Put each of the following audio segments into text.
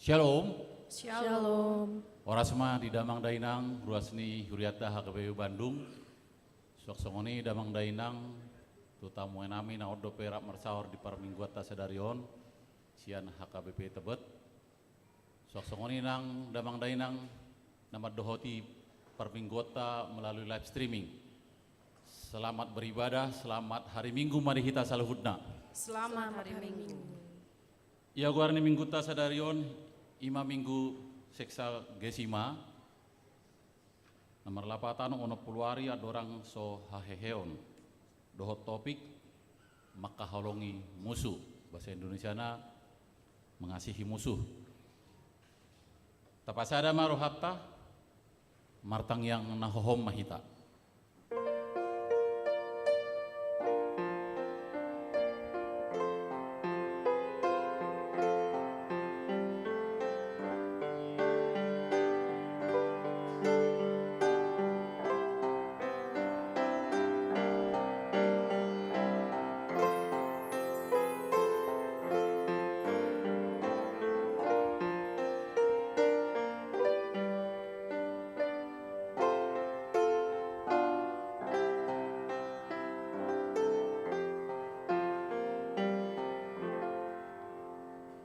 Shalom, Shalom. orasma di Damang Dainang, ruasni Huriata HKBP Bandung. Soksongoni Damang Dainang, tutamu enami na ordo perak mersahor di parmingguata sedarion, sian HKBP Tebet. Soksongoni nang Damang Dainang, nama dohoti parmingguata melalui live streaming. Selamat beribadah, selamat hari Minggu mari kita saluhudna. Selamat hari Minggu. Ya guarni mingguta sedarion, ima minggu seksa gesima nomor lapatan ono puluari adorang so haheheon dohot topik maka halongi musuh bahasa Indonesia na mengasihi musuh tapasada marohatta martang yang nahohom mahita.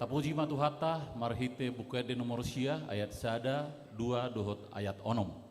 Tapuji matuhata marhite bukede nomor sia ayat sada 2 dohot ayat onom.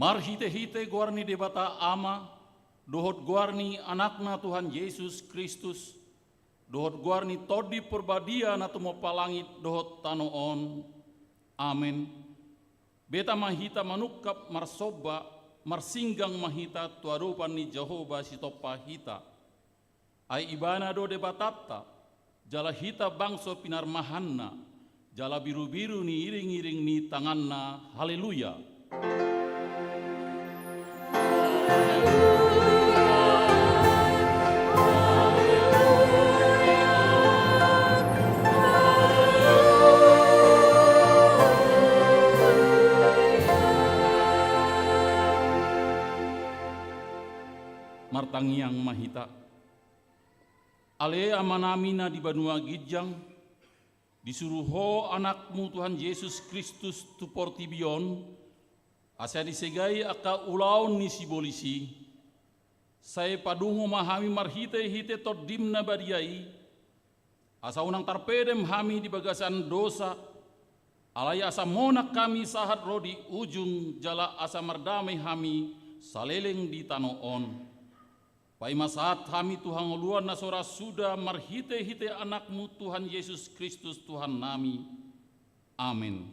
Marhite-hite guarni debata ama, dohot guarni anakna Tuhan Yesus Kristus, dohot guarni todi perbadia na tumo palangit dohot tanoon. Amin. Beta mahita manukap marsoba, marsinggang mahita tuarupan ni Jehovah sitopa hita. Ay ibana do debatata, jala hita bangso pinarmahanna, jala biru-biru ni iring-iring ni tanganna. Haleluya. Martangiang mahita. Ale amanamina di Banua Gijang, disuruh ho anakmu Tuhan Yesus Kristus tu portibion, asa disegai aka ulaun ni sibolisi, saya padungo mahami marhite-hite todimna badiai, asa unang tarpedem hami di bagasan dosa, alai asa monak kami sahat rodi ujung jala asa mardamai hami saleleng di tanoon. Paima saat kami Tuhan uluan nasora sudah marhite-hite anakmu Tuhan Yesus Kristus Tuhan nami. Amin.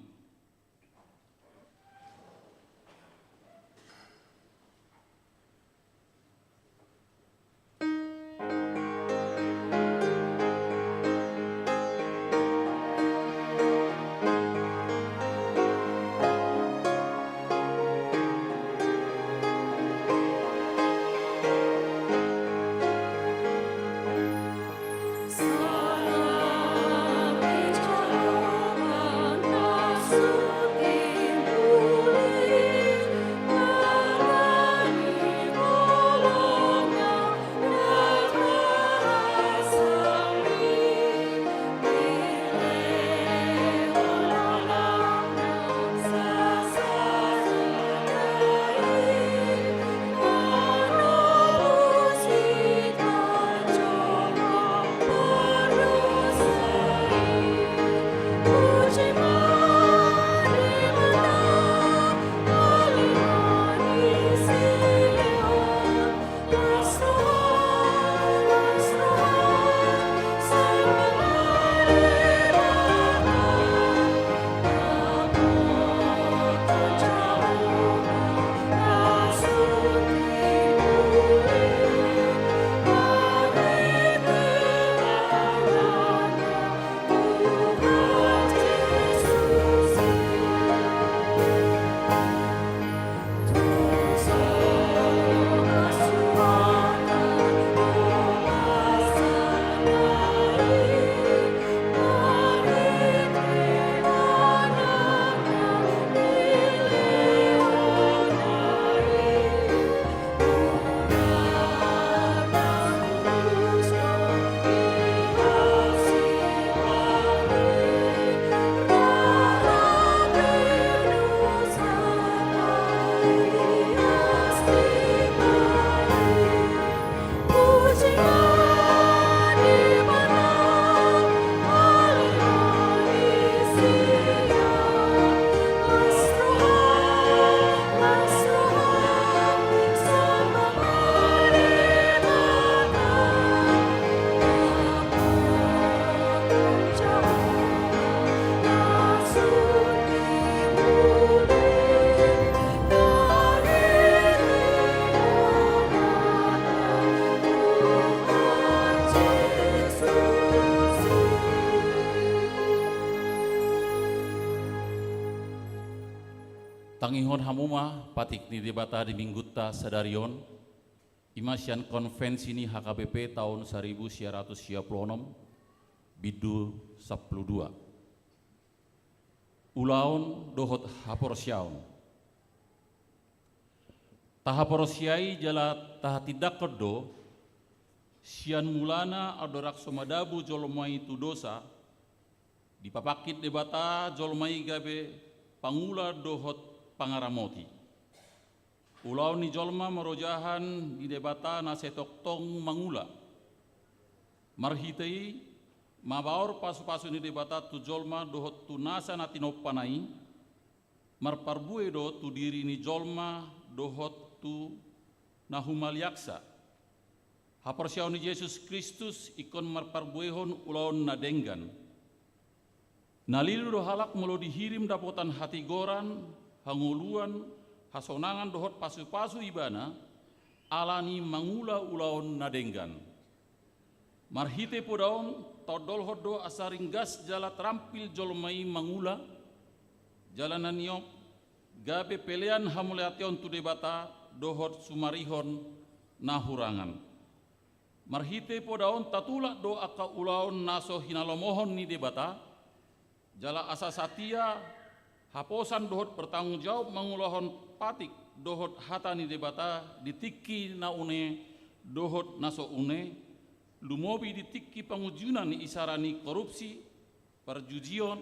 Tangihon hamuma patik ni debata di minggutta sadarion imasian konvensi ni HKBP tahun 1926 bidu 12 ulaun dohot haporosyaun tahaporosiai jala taha tidak kedo sian mulana adorak somadabu jolomai tu dosa dipapakit debata jolomai gabe pangula dohot pangaramoti. Ulau ni jolma merojahan di debata na setoktong mangula. Marhitei mabaor pasu-pasu ni debata tu jolma dohot tu nasa na tinopanai. Marparbue do tu diri ni jolma dohot tu nahumal yaksa. Haporsiauni Yesus Kristus ikon marparbuehon ulaon nadenggan. Nalilu dohalak mulo dihirim dapotan hati goran, hanguluan, hasonangan dohot pasu-pasu ibana, alani mangula ulaon nadenggan. Marhite podaon todol hodo asaringgas jala terampil jolmai mangula, jalanan niop, gabe pelean hamuleation tu debata dohot sumarihon nahurangan. Marhite podaon tatulak do aka ulaon naso hinalomohon ni debata, jala asa satia haposan dohot bertanggung jawab mangulahon patik dohot hata ni debata ditiki na une dohot naso une, lumobi ditiki pangujunan ni isarani korupsi, perjudian,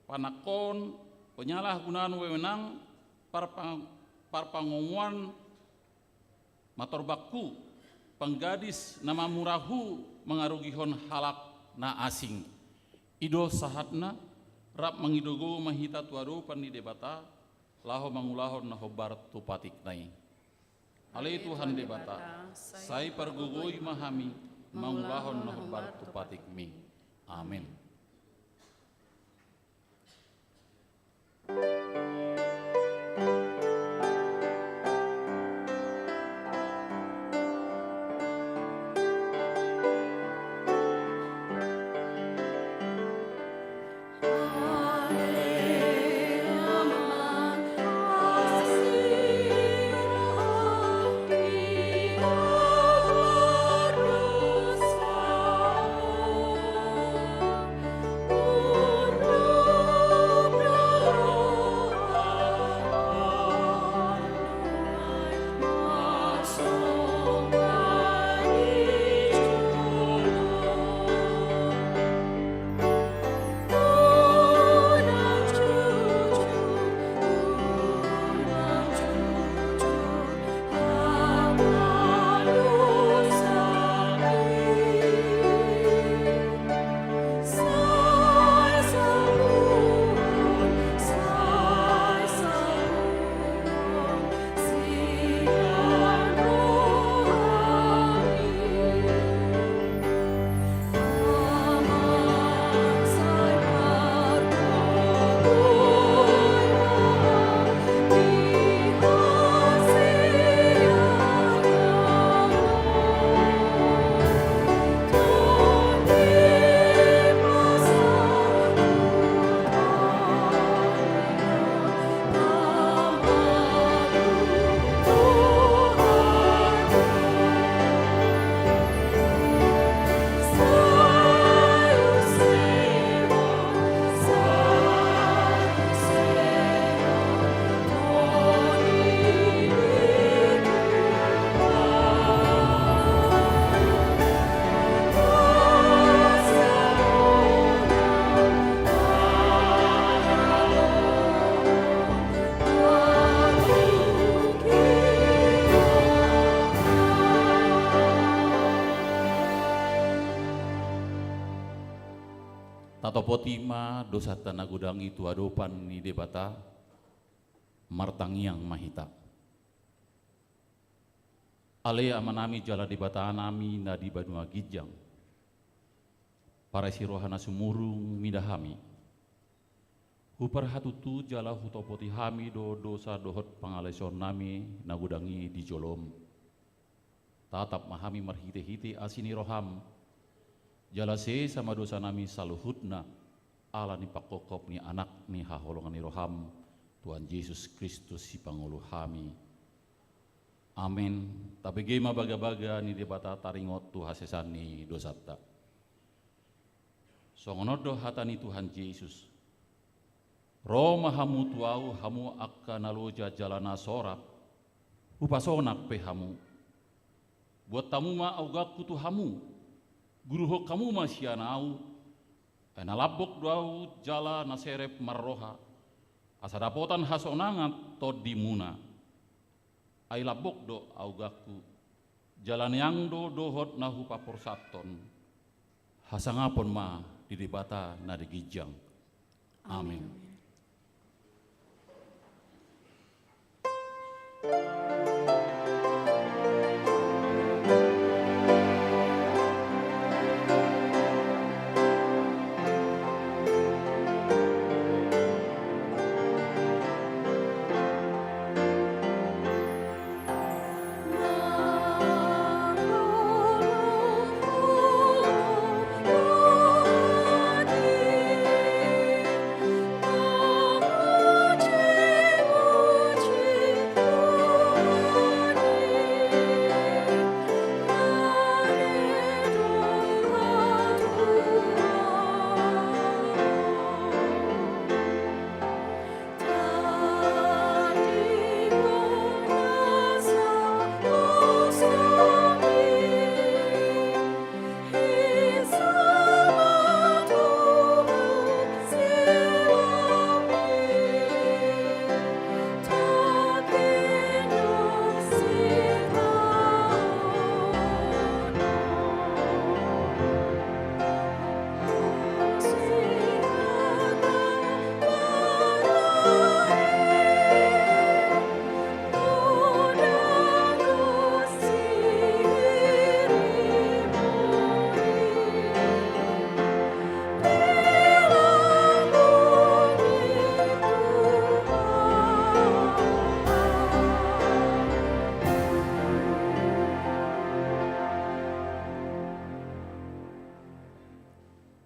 panakon, penyalahgunaan wewenang, parpangomuan, matorbaku, penggadis nama murahu mengarugihon halak na asing. Ido sahatna rap mangidogo mahita tuado pani debata laho mangulahon na hobar tupatik nai. Ale Tuhan debata, sai pergugoi mahami mangulahon na hobar tupatik mi. Amin. Potima dosa tanah gudangi tuadopan ni debata martangiang mahita. Ale amanami jala debata anami na di banua gijang. Para sirohana sumurung midahami. Hupar hatutu jala hutopoti hami do dosa dohot pangaleson nami na gudangi di jolom. Tatap mahami marhite-hite asini roham. Jalase sama dosa nami saluhutna ala ni pakokop ni anak ni haholongan ni roham Tuhan Yesus Kristus si pangulu hami. Amin. Tapi gema baga-baga ni debata taringot tu hasesan ni dosata. Songonodo hatani Tuhan Yesus. Roma hamu tuau hamu akka naloja jalana sorak. Upasonak pe hamu. Buat tamu ma augaku tu hamu. Guru ho kamu masyanau, enalabok duau jala naserep marroha, asadapotan hasonangat tod dimuna, ay labok do augaku, jalan yang do dohot nahu paporsaton, hasangapon ma di debata na digijang. Amin.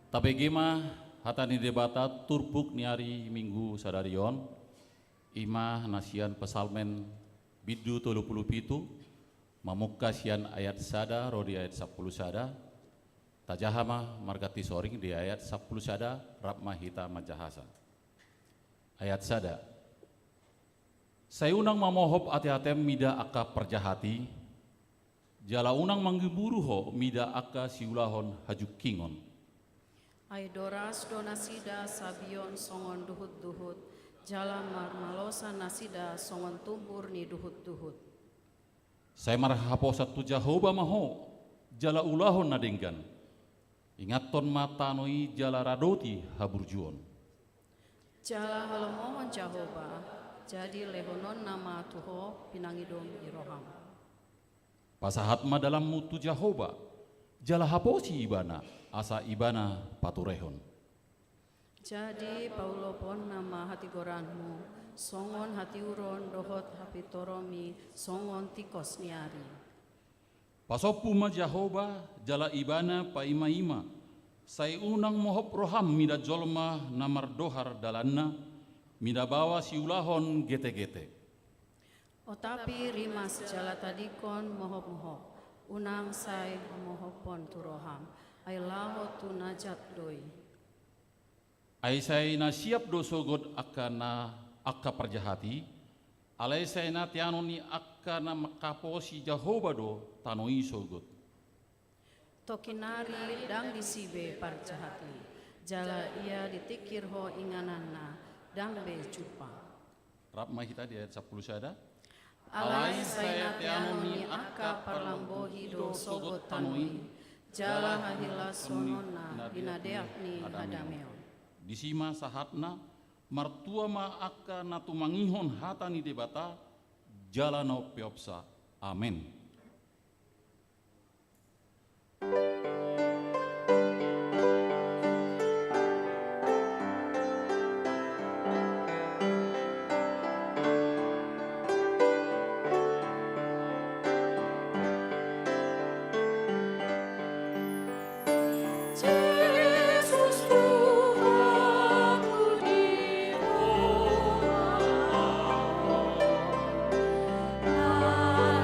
Tapi gima hatani debata turpuk niari minggu sadarion ima nasian pesalmen bidu 37 mamuka sian ayat sada rodi ayat 10 sada tajahama margati soring di ayat 10 sada rapma hita majahasa ayat sada saya unang mamohop ati-atem mida aka perjahati jala unang manggiburu ho mida aka siulahon hajuk kingon Aidoras do nasida sabion songon duhut-duhut, jala marmalosa nasida songon tumbur ni duhut-duhut. Saya marhapo satu Jahoba maho, jala ulahon nadenggan. Ingaton matanoi jala radoti haburjuon. Jala halomohon Jahoba, jadi lehonon nama Tuho pinangidom iroham. Pasahatma dalam mutu Jahoba, jala haposi ibana, asa ibana paturehon. Jadi paulopon nama hati goranmu, songon hati uron dohot hapitoromi, songon tikos niari. Pasopuma Jahoba, jala ibana pa ima-ima, say unang mohop roham mida jolma namar dohar dalanna, mida bawa siulahon gete-gete. O tapi rimas jala tadikon mohop-mohop, unang say mohopon turoham, ay laho tu najat doi. Ay say na siap dosogod akana akka perjahati, alay say na tiano ni akana makaposi Jahoba do tanoi sogod. Tokinari dang disibe parjahati, jala ia ditikir ho inganana, dang be jupa. Rap mahita di ayat 10 sada. Alay say na tiano ni akka parlambohi do sogot tanoi, jala hahila sonona binadeak ni hadameon. Disima sahatna martua ma akka natumangihon hatani debata jala no peopsa. Amin.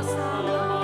Salam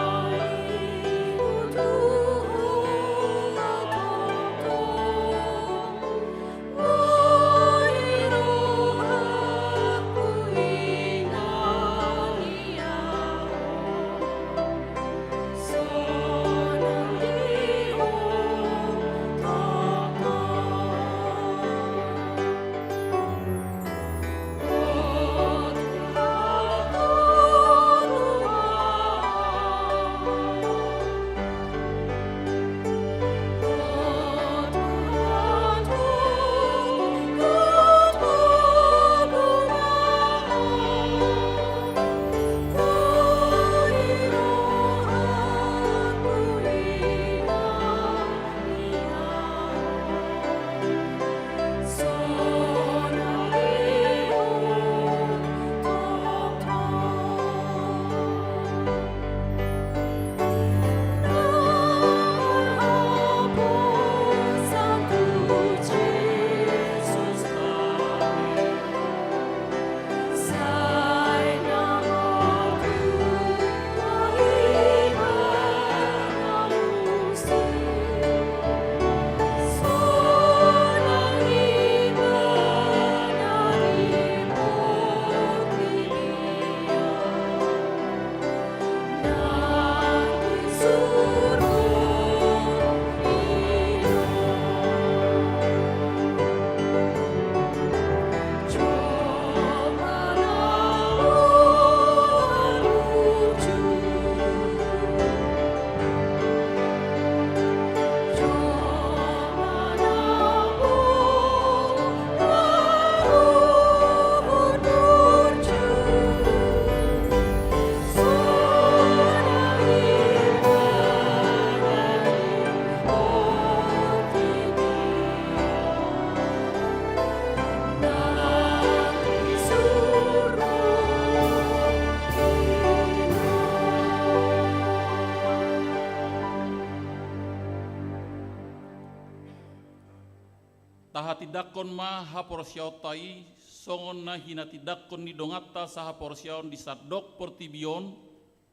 taha tidakon ma haporsiautai songon na hina tidakon ni dongata saha porsiaon di sadok portibion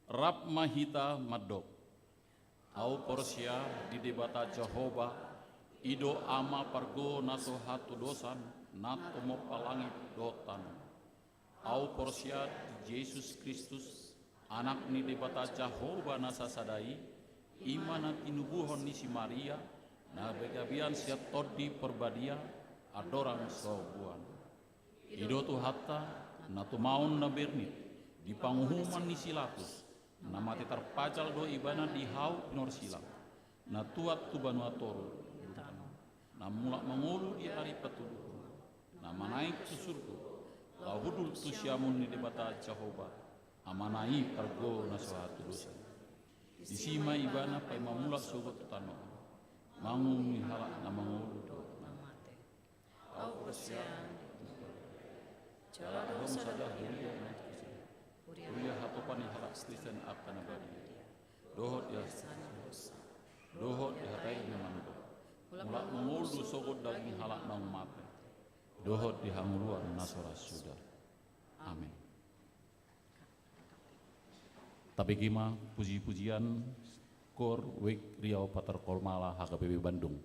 rap mahita madok. Au porsia di debata Jehovah ido ama pargo naso hatu dosan nato mo palangit dotan. Au porsia di Yesus Kristus anak ni debata Jehovah nasa sadai imana tinubuhon ni si Maria na begabian siat todi perbadia adorang sobuan. Ido tu hatta na tumaon na bernit di panguhuman ni silatus na mati terpajal do ibana di hau pinor silang na tuat tu banua toru na mulak mengulu di hari petuduh na manaik tu surga lahudul tu siamun ni debata Jehovah amanai pargo na suatu dosa di sima ibana pai mamulak sogot tano mangung ni halak na mengulu do Au persian Jala dosa saja Uria hatopan halak Kristen akan abadi. Dohot ya dohot ya hatai memangdo. Mulak menguldu sogot daging halak nang mate. Dohot di hanguluan nasora sudah. Amin. Tapi kima puji-pujian Kor Wik Riau Patar Kolmala HKBP Bandung.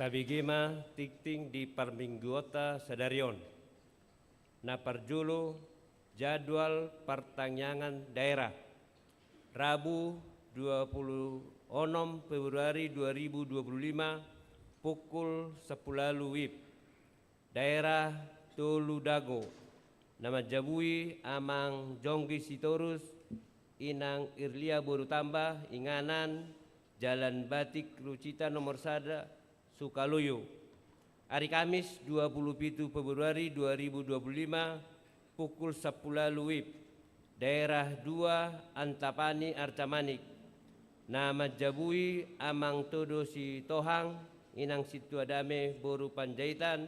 tabigima tikting di parmingguota sadarion. Na parjulo jadwal pertanyaan daerah. Rabu 26 Februari 2025 pukul 10 WIB. Daerah Toludago. Nama Jabui Amang Jonggi Sitorus Inang Irlia Borutambah Inganan Jalan Batik Lucita nomor 1 Sukaluyu. Hari Kamis 27 Februari 2025 pukul 10 WIB. Daerah 2 Antapani Arcamanik. Nama Jabui Amang Todo Si Tohang Inang Situadame Boru Panjaitan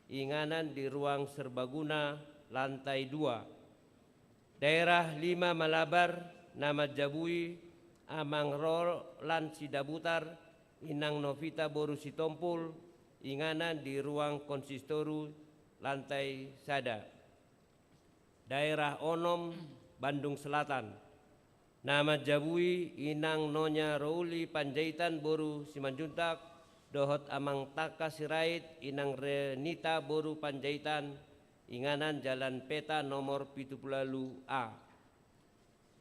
Inganan di ruang serbaguna lantai 2. Daerah 5 Malabar. Nama Jabui Amang Rolan Sidabutar Inang Novita Boru Sitompul Inganan di ruang konsistoru lantai sada. Daerah Onom Bandung Selatan. Nama Jabui Inang Nonya Rouli Panjaitan Boru Simanjuntak Dohot Amang Taka Sirait Inang Renita Boru Panjaitan Inganan Jalan Peta nomor 70A.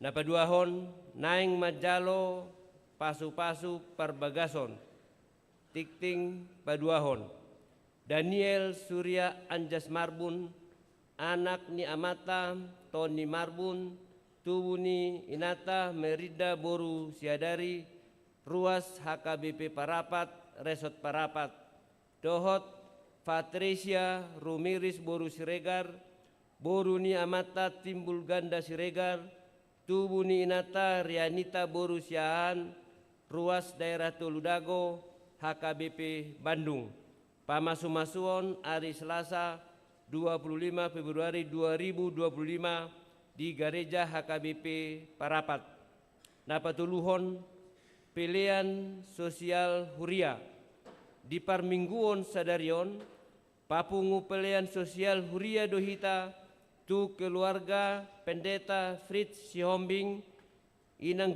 Napaduahon Naing Majalo Pasu-pasu Parbagason Tikting Paduahon. Daniel Surya Anjas Marbun Anak ni Amata Tony Marbun Tubuni Inata Merida Boru Siadari Ruas HKBP Parapat Resort Parapat. Dohot Patricia Rumiris Boru Siregar Boru ni Amata Timbul Ganda Siregar Tubuni Inata Rianita Boru Siahan Ruas Daerah Toludago HKBP Bandung. Pamasu-masuon hari Selasa 25 Februari 2025 di Gereja HKBP Parapat. Napatuluhon pilihan sosial huria di parmingguon sadarion papungu pilihan sosial huria dohita tu keluarga pendeta Fritz Sihombing Inang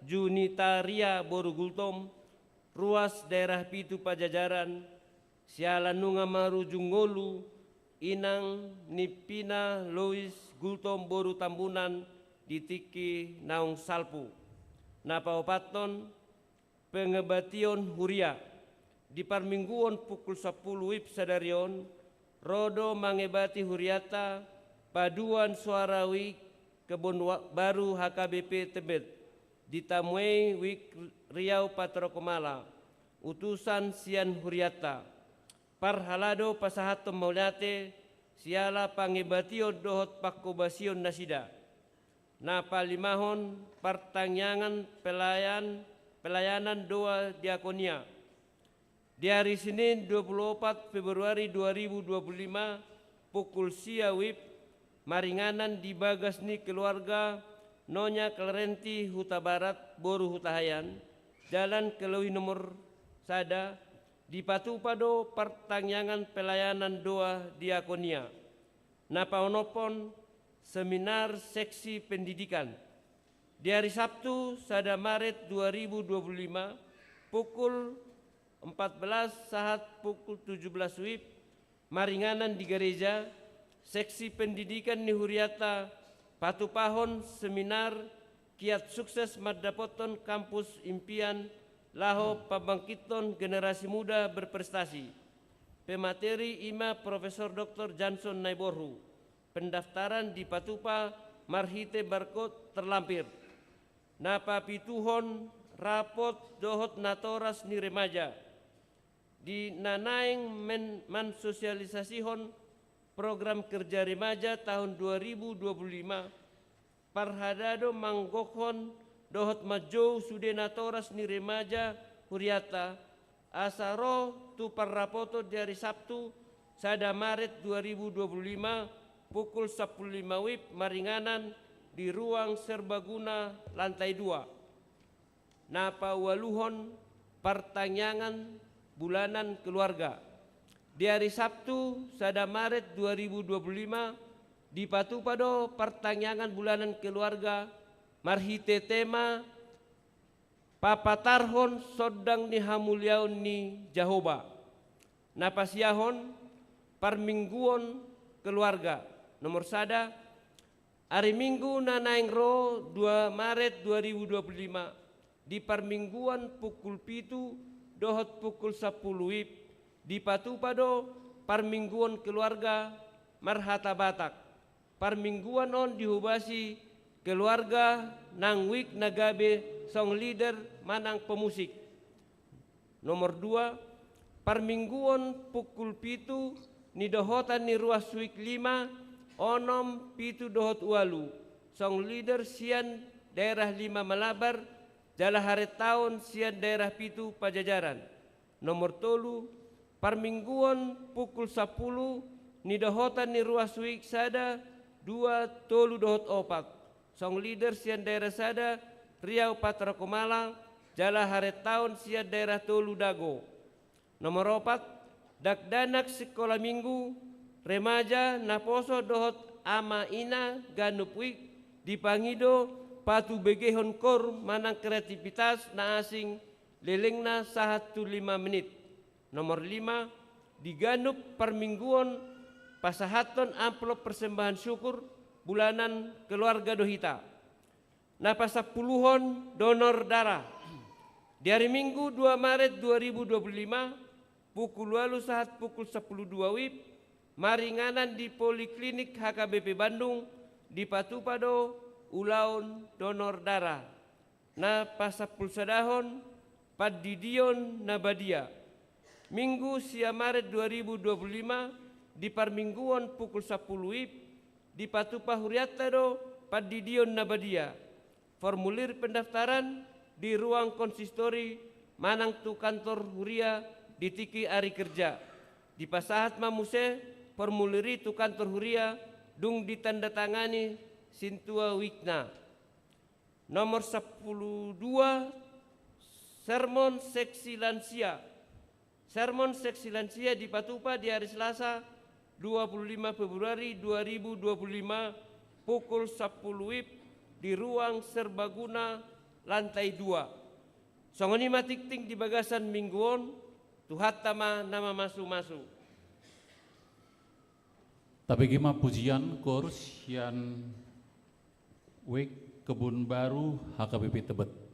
Junitaria Boru Gultom Ruas Daerah Pitu Pajajaran Sialanunga Maru Jungolu Inang Nipina Lois Gultom Boru Tambunan di Tiki Naung Salpu. Napaopaton pengebation huria di parmingguon pukul 10 WIB sadarion rodo mangebati huriata paduan suara wik Kebun Baru HKBP Tebet ditamui wik Riau Patrokomala utusan sian huriata parhalado pasahatom maulate siala pangebation dohot pakobasion nasida. Napa limahon pertanyaan pelayanan doa diakonia. Di hari Senin 24 Februari 2025 pukul sia WIB maringanan di Bagasni keluarga Nonya Klerenti Huta Barat Boru Hutahayan Jalan Kelewi nomor sada di Patupado pertanyaan pelayanan doa diakonia. Napa onopon seminar seksi pendidikan. Di hari Sabtu sada Maret 2025 pukul 14 saat pukul 17 WIB maringanan di gereja seksi pendidikan Nihuriata Patupahon seminar kiat sukses Madapoton kampus impian laho pabangkiton generasi muda berprestasi. Pemateri ima Profesor Dr. Johnson Naiborhu. Pendaftaran di Patupa Marhite Barkot terlampir. Napa pituhon rapot dohot natoras ni remaja di nanaing mensosialisasihon program kerja remaja tahun 2025 parhadado manggokhon dohot majo sude natoras ni remaja huriata asaro tu parrapoto di hari Sabtu sada Maret 2025 pukul 15 WIB maringanan di ruang serbaguna lantai 2. Napa waluhon pertanyaan bulanan keluarga. Di hari Sabtu sada Maret 2025 di Patupado pertanyaan bulanan keluarga marhite tema papatarhon sodang ni hamuliaon ni Jahoba. Napasiyahon parmingguon keluarga. Nomor sada, hari Minggu nanaing ro 2 Maret 2025 di parmingguan pukul 7 dohot pukul 10 WIB di Patupado parmingguan keluarga Marhata Batak. Parmingguan on dihubasi keluarga Nangwik Nagabe song leader manang pemusik. Nomor 2, parmingguan pukul 7 ni dohotan ni ruas wik 5 onom 7 dohot walu song leader sian daerah 5 Malabar jala hari tahun sian daerah 7 Pajajaran. Nomor 3, parmingguan pukul 10 ni dohotan ni ruas wik sada 2 tolu dohot opat song leader sian daerah sada Riau Patra Komalang jala hari tahun sian daerah tolu Dago. Nomor 4, dakdanak sekolah minggu remaja naposo dohot ama ina ganupwik di Pangido patu begehon kor manang kreativitas na asing lelengna 1 5 menit. Nomor 5, diganup permingguan pasahaton amplop persembahan syukur bulanan keluarga Dohita. Napasapuluhon donor darah. Di hari Minggu 2 Maret 2025 pukul 8 saat pukul 10.02 WIB maringanan di Poliklinik HKBP Bandung di Patupado ulaun donor darah. Napasapulsadahon Padidion Nabadia. Minggu sia Maret 2025 di parmingguan pukul 10 WIB di Patupa Huriatado Padidion Nabadia. Formulir pendaftaran di ruang konsistori manang tu kantor Huria di Tiki Ari Kerja. Di pasahat mamuse formuliri tu kantor Huria dung ditandatangani Sintua Wikna. Nomor 12, sermon seksi lansia. Sermon seksi lansia di Patupa di hari Selasa 25 Februari 2025 pukul 10 WIB di ruang serbaguna lantai 2. Songoni matikting di bagasan mingguon tuhat tama nama masu-masu. Tapi gimana pujian kurs yang wik Kebun Baru HKBP Tebet.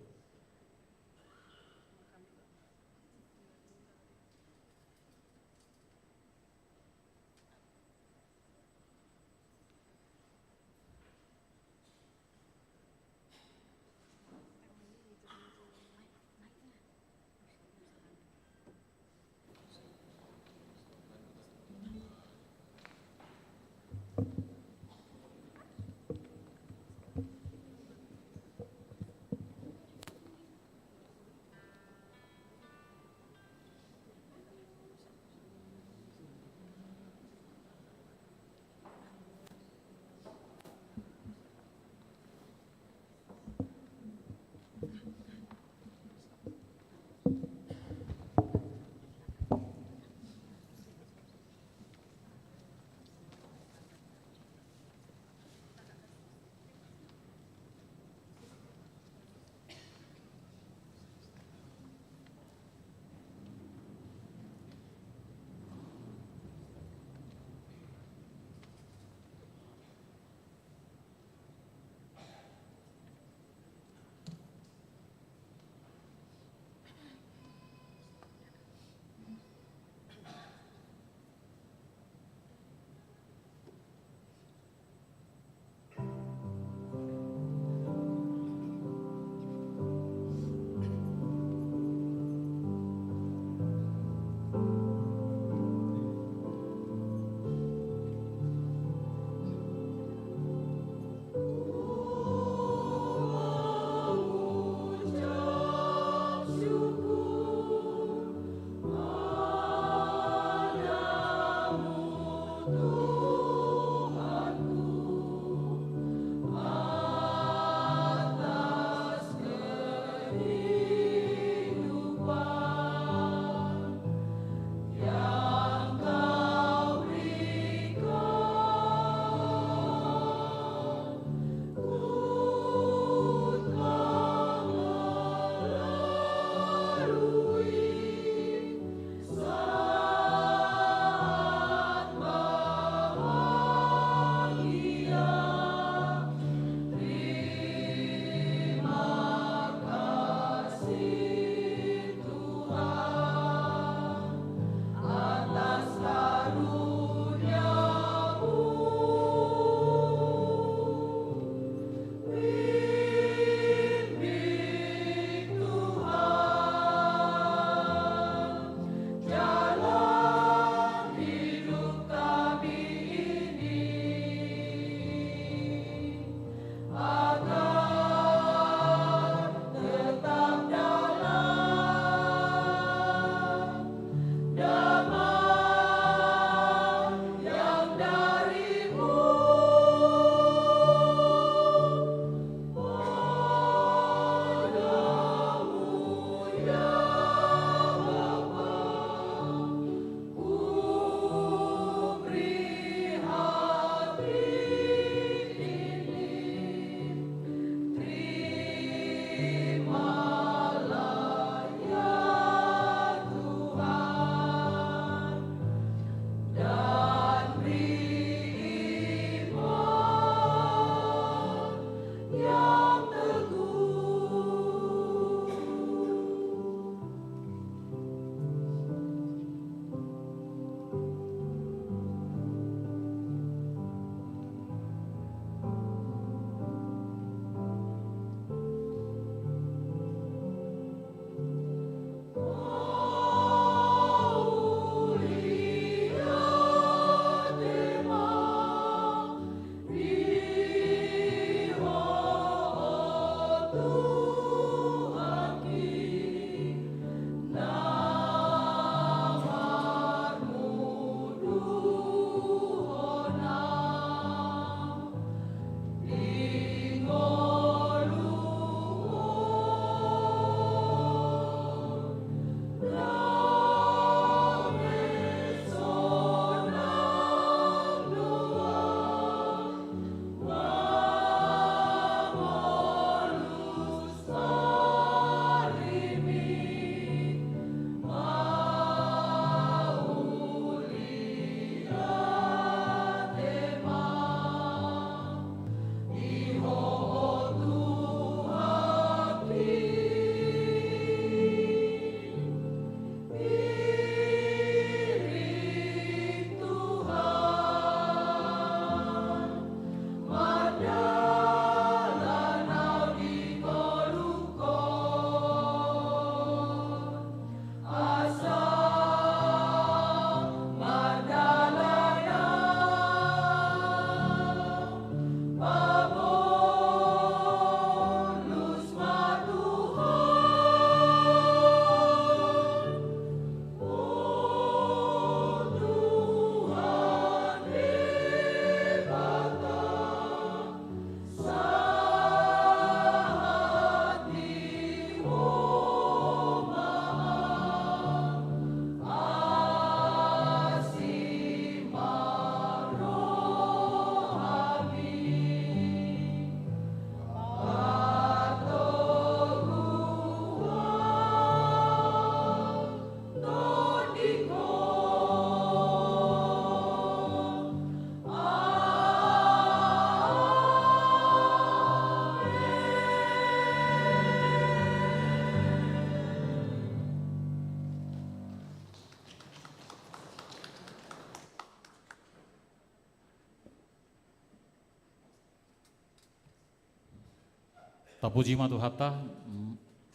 Tapuji matu hata,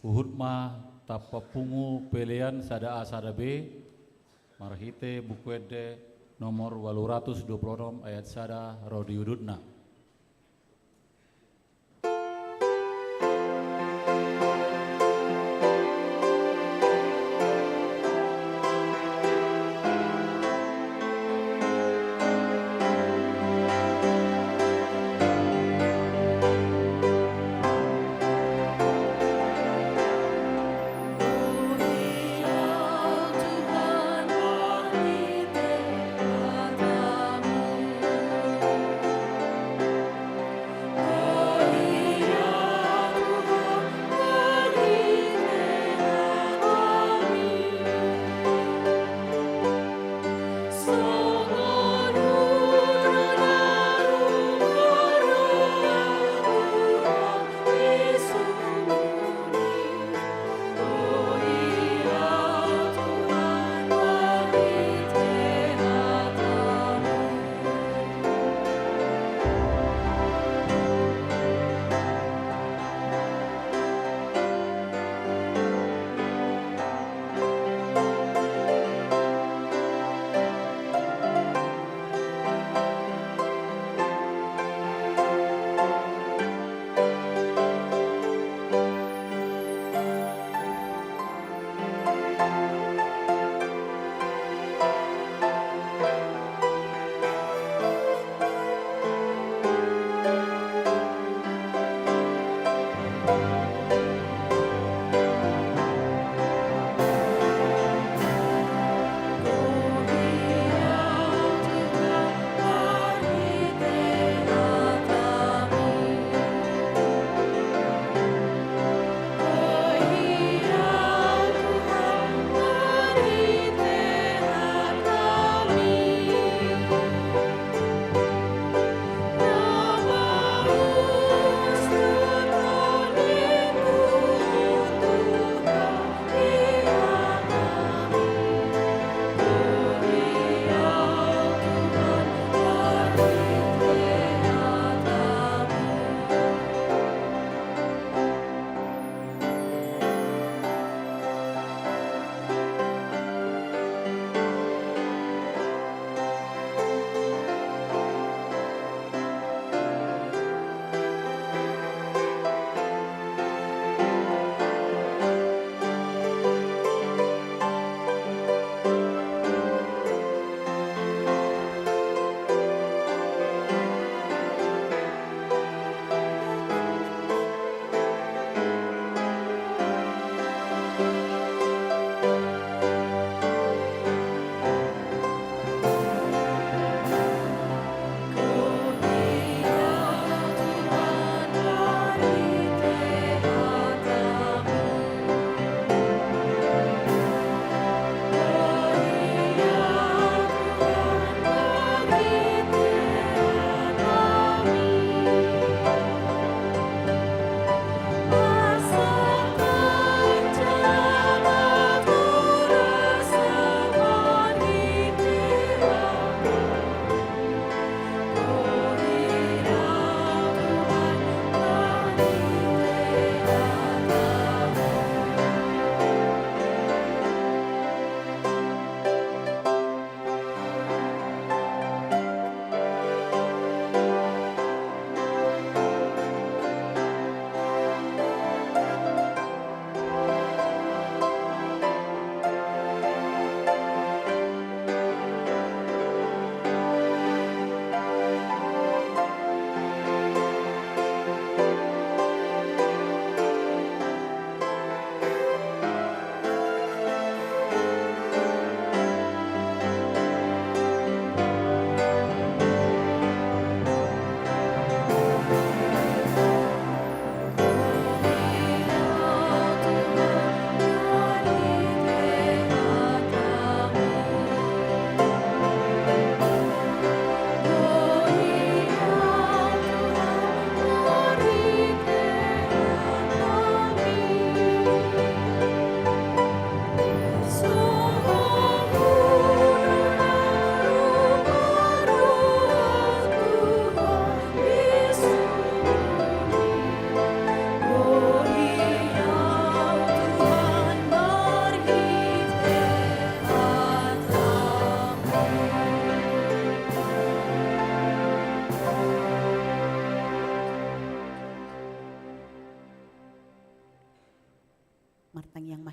uhut ma tapapungu pelian sada A sada B, marhite bukuede nomor 826 ayat sada rodi udutna. Tuhan,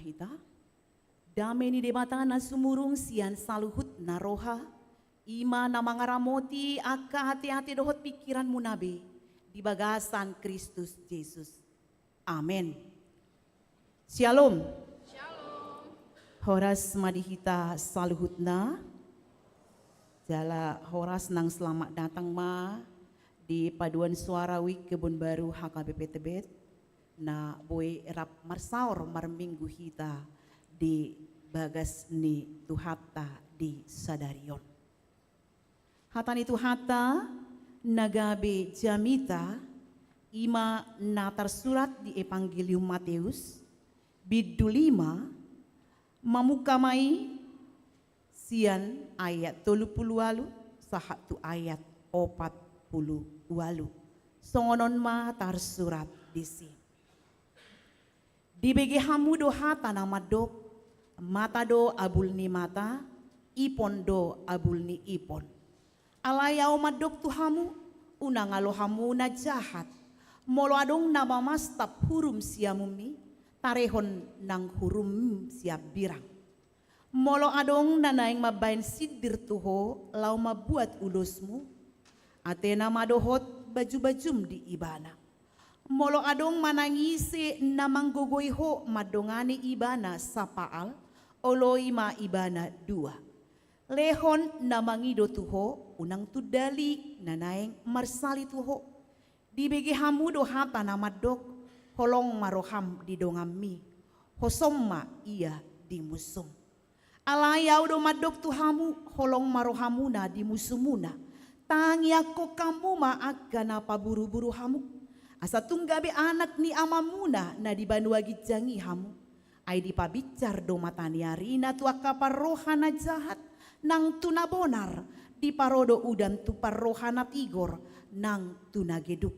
mahita. Dame ni debata na sumurung sian saluhut na roha. Ima na mga ramoti aka hati-hati dohot pikiran mo nabe. Di bagasan Kristus Jesus. Amen. Shalom. Shalom. Horas madihita saluhut na. Jala horas nang selamat datang ma di paduan suara wik Kebun Baru HKBP Tebet. Na boy rap marsaur marminggu hita di bagas ni tuhata di sadarion. Hatan itu hata nagabe jamita ima natar surat di Evangelium Matius bidu 5 mamukamai sian ayat 30 walu sahatu ayat 40 walu. Songonon ma tar surat disi. Di bege hamu do hata nama dok, mata do abul ni mata, ipon do abul ni ipon. Alayau madok tu hamu, unang alo hamu na jahat. Molo adong nama mastap hurum siamumi, tarehon nang hurum siap birang. Molo adong nanaing mabain sidir tuho, lau mabuat ulusmu, ate nama dohot baju-bajum di ibana. Molo adong manangisi namang gogoyho madongani ibana sapaal oloi ma ibana 2. Lehon namangido tuho unang tudali nanaeng marsali tuho. Dibegi hamudo hata namadok holong maroham di dongammi. Hosomma iya di musum. Alayau do madok tuhamu holong marohamuna di musumuna. Tangi ako kamu ma agana paburu-buru hamu. Asa tunggabe anak ni amamuna na di Bandua Gijangi hamu. Ay di pabicar do matani arina tu akaparohana jahat nang tunabonar di parodo udan tu parohana tigor nang tunageduk.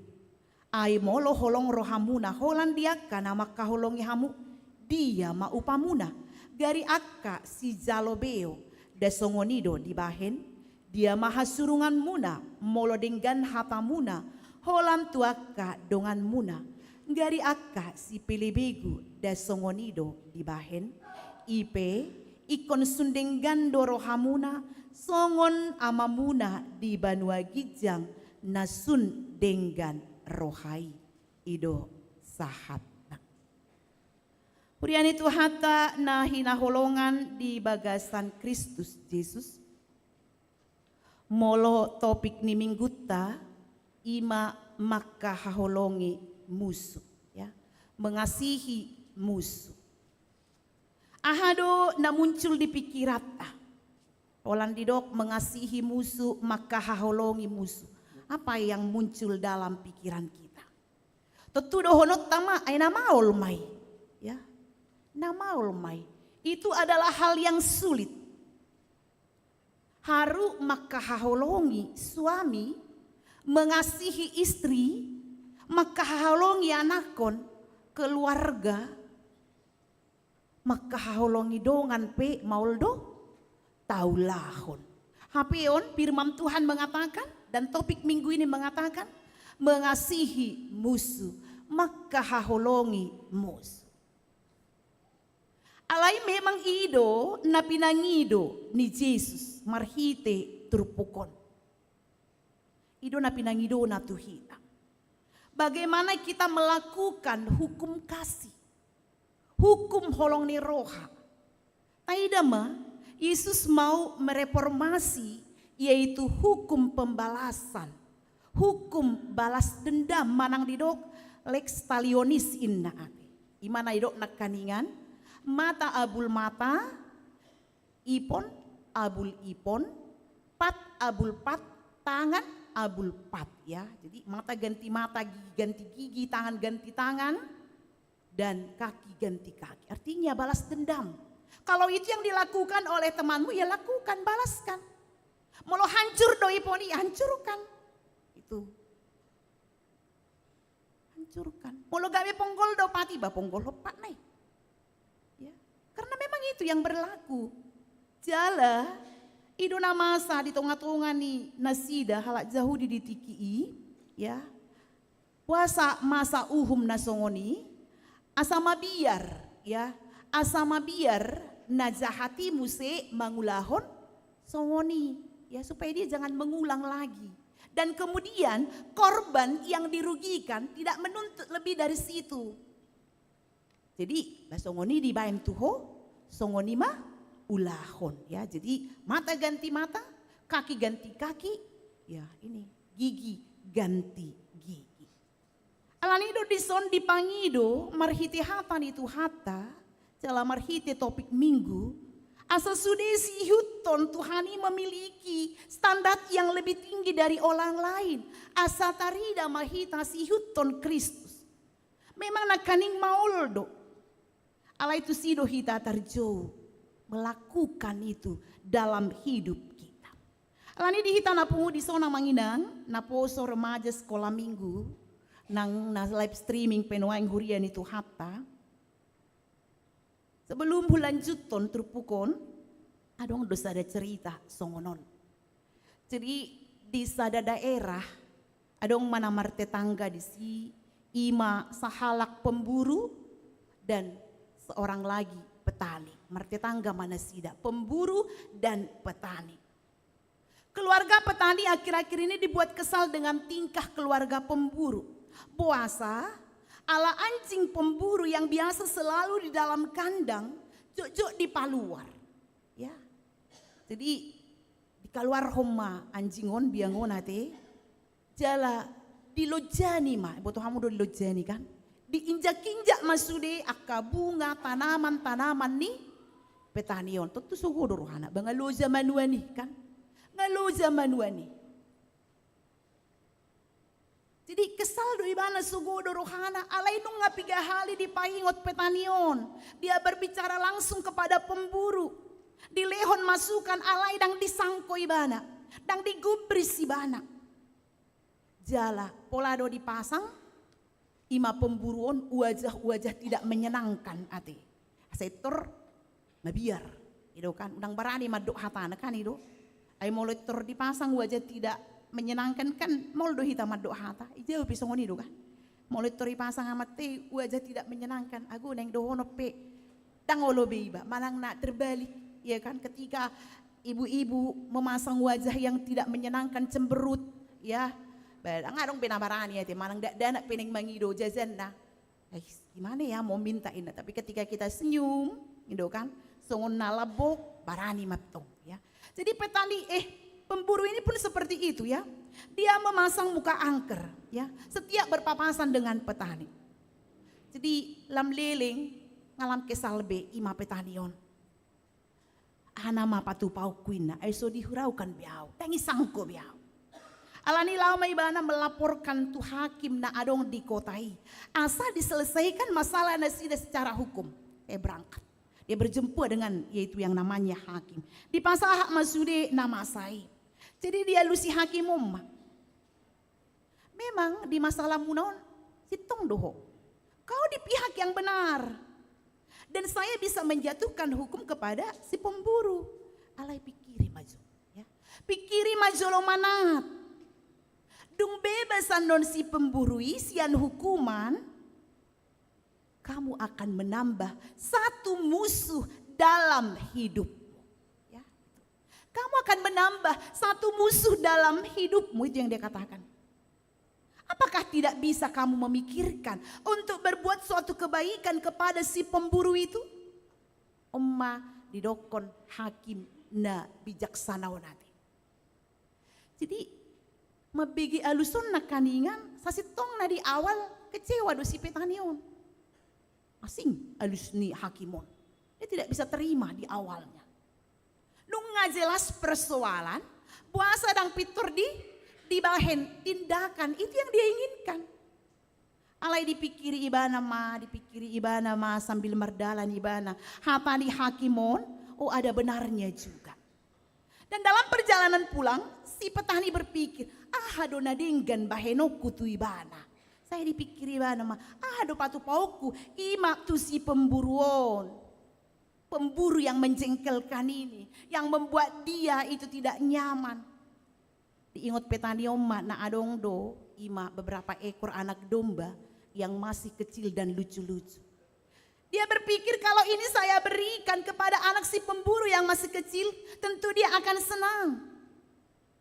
Ay molo holong rohamuna holan diaka nama kaholongi hamu dia maupamuna gari akka si jalobeo desongonido di bahen dia mahasurungan muna molo denggan hatamuna holam tuaka dongan muna gari akka si pilibegu desongonido di bahen ipe ikon sundenggan doro hamuna songon amamuna di Banua Gijang nasun denggan rohai ido sahat. Purian itu hata na hinaholongan di bagasan Kristus Jesus. Molo topik ni mingguta ima maka haholongi musuh, ya, mengasihi musuh. Ahado na muncul di pikirat Olan didok mengasihi musuh maka haholongi musuh. Apa yang muncul dalam pikiran kita? Tentu dohonot tama ay namaol may, ya, namaol may. Itu adalah hal yang sulit. Haru maka haholongi suami mengasihi istri, maka haholongi anakon keluarga, maka haholongi dongan pe mauldo taulahon. Hapeon firman Tuhan mengatakan dan topik minggu ini mengatakan mengasihi musuh, maka haholongi musuh. Alai memang ido na pinangido ni Jesus marhite turpukon. Ido na pinangido na tuhita. Bagaimana kita melakukan hukum kasih. Hukum holong ni roha. Taidama, Yesus mau mereformasi yaitu hukum pembalasan. Hukum balas dendam manang didok lex talionis inna ate. Imana idok nak kaningan mata abul mata, ipon abul ipon, pat abul pat, tangan abul pat, ya. Jadi mata, gigi ganti gigi, tangan ganti tangan, dan kaki ganti kaki. Artinya balas dendam. Kalau itu yang dilakukan oleh temanmu, ya lakukan, balaskan. Molo hancur doi poni, hancurkan. Itu. Hancurkan. Molo gawe ponggol do pati, ba ponggol lopat nih. Ya. Karena memang itu yang berlaku. Jala iduna masa di tengah-tengah ni nasida halak jauh di ditiki, ya. Puasa masa uhum nasongoni asama biar, ya. asama biar najahati muse mangulahon songoni, ya supaya dia jangan mengulang lagi. Dan kemudian korban yang dirugikan tidak menuntut lebih dari situ. Jadi basongoni dibaim tuho, songoni mah ulahon, ya. Jadi mata ganti mata, kaki ganti kaki, ya ini gigi ganti gigi. Alanido dison dipangido marhiti hatan itu hata, dalam marhiti topik minggu. Asa sudesi huton Tuhani memiliki standar yang lebih tinggi dari orang lain. Asa tarida mahita si huton Kristus. Memang nakaning mauldo. Ala itu sido hita terjauh melakukan itu dalam hidup kita. Alani dihita napungu di sona manginang, naposo remaja sekolah minggu, nang live streaming penuang hurian itu hatta. Sebelum bulan Juton terpukon, adong dosa ada cerita songonon. Jadi di sada daerah, adong manamar tetangga di si ima sahalak pemburu dan seorang lagi petani. Martetangga mana sida, pemburu dan petani. Keluarga petani akhir-akhir ini dibuat kesal dengan tingkah keluarga pemburu. Puasa ala anjing pemburu yang biasa selalu di dalam kandang, juk di paluar, ya. Jadi di keluar homa anjingon biangon ate, jala dilojani mah, butuh kamu do dilojani kan, diinjak-injak masude akka bunga tanaman nih petanion, tentu suhu dorohana, bangaloja manuani kan, ngaloja manuani. Jadi kesal do ibana sugodo rohana alai nung ngapiga hali di pahingot petanion. Dia berbicara langsung kepada pemburu. Dilehon masukan alai dang disangko ibana. Dang digubris ibana. Jala polado dipasang. Ima pemburuan wajah-wajah tidak menyenangkan ate. Setor mabiar. Itu kan undang barani maduk hatana kan itu. Ay molitor dipasang wajah tidak menyenangkan kan moldo hitam madok hata jauh pisongoni do kan molitori pasang amat te wajah tidak menyenangkan aku neng dohono pe tangolo beiba malang nak terbalik ya kan ketika ibu-ibu memasang wajah yang tidak menyenangkan cemberut ya ngadong penabarani ya te malang dana peneng mangido jajan nah gimana ya mau mintain tapi ketika kita senyum gitu kan songon nalabok barani matong ya jadi petani pemburu ini pun seperti itu ya. Dia memasang muka angker ya. Setiap berpapasan dengan petani. Jadi lam leleng ngalam kesalbe ima petanion. Hana mapatu pau kuina aiso dihuraukan biau. Tangi sangko biau. Alani lama ibana melaporkan tu hakim na adong di kotai. Asa diselesaikan masalah nasida secara hukum. Berangkat. Dia berjumpa dengan yaitu yang namanya hakim. Di pasal hak masude nama saya. Jadi dia lusi hakim umma. Memang di masalah munaon hitung doho. Kau di pihak yang benar. Dan saya bisa menjatuhkan hukum kepada si pemburu. Alai pikiri maju. Ya. Pikiri maju lo manat. Dung bebasan non si pemburu isian hukuman. Kamu akan menambah satu musuh dalam hidup. Kamu akan menambah satu musuh dalam hidupmu, itu yang dia katakan. Apakah tidak bisa kamu memikirkan untuk berbuat suatu kebaikan kepada si pemburu itu? Omma didokon hakim na bijaksana nanti. Jadi mabigi aluson na kaningan sasitong na di awal kecewa do si petanion. Asing alus ni hakimon. Dia tidak bisa terima di awalnya. Nung jelas persoalan, puasa dan pitur di bahen tindakan itu yang dia inginkan. Alai dipikiri ibana ma sambil merdalan ibana. Hatani hakimon, oh ada benarnya juga. Dan dalam perjalanan pulang, si petani berpikir, do nadinggan bahenoku tu ibana. Saya dipikiri ibana ma, do patu pauku, ima tu si pemburuan. Pemburu yang menjengkelkan ini, yang membuat dia itu tidak nyaman. Diingat petani oma na adong do ima beberapa ekor anak domba yang masih kecil dan lucu-lucu. Dia berpikir kalau ini saya berikan kepada anak si pemburu yang masih kecil, tentu dia akan senang.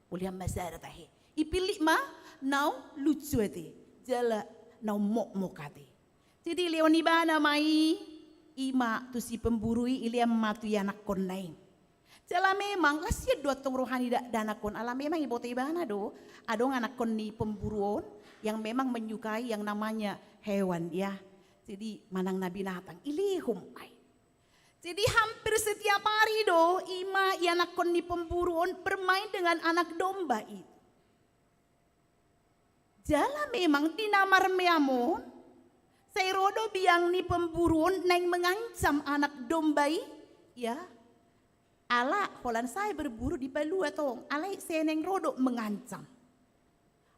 Uliam masara tahe. Ipilik ma nau lucu ate. Jala nau mok ate. Jadi leoni bana mai ima tu si pemburu iliam matu anak kon lain. Jala memang lasia dua tong rohani dana kon ala memang ibote ibana do. Adong anak kon ni pemburuan yang memang menyukai yang namanya hewan ya. Jadi manang nabi natang ilihum ay. Jadi hampir setiap hari do ima anak kon ni pemburuan bermain dengan anak domba itu. Jala memang dinamar meamon. Saya rodo biang ni pemburuan neng mengancam anak domba ya. Ala holan saya berburu di palu atau alai saya neng rodo mengancam.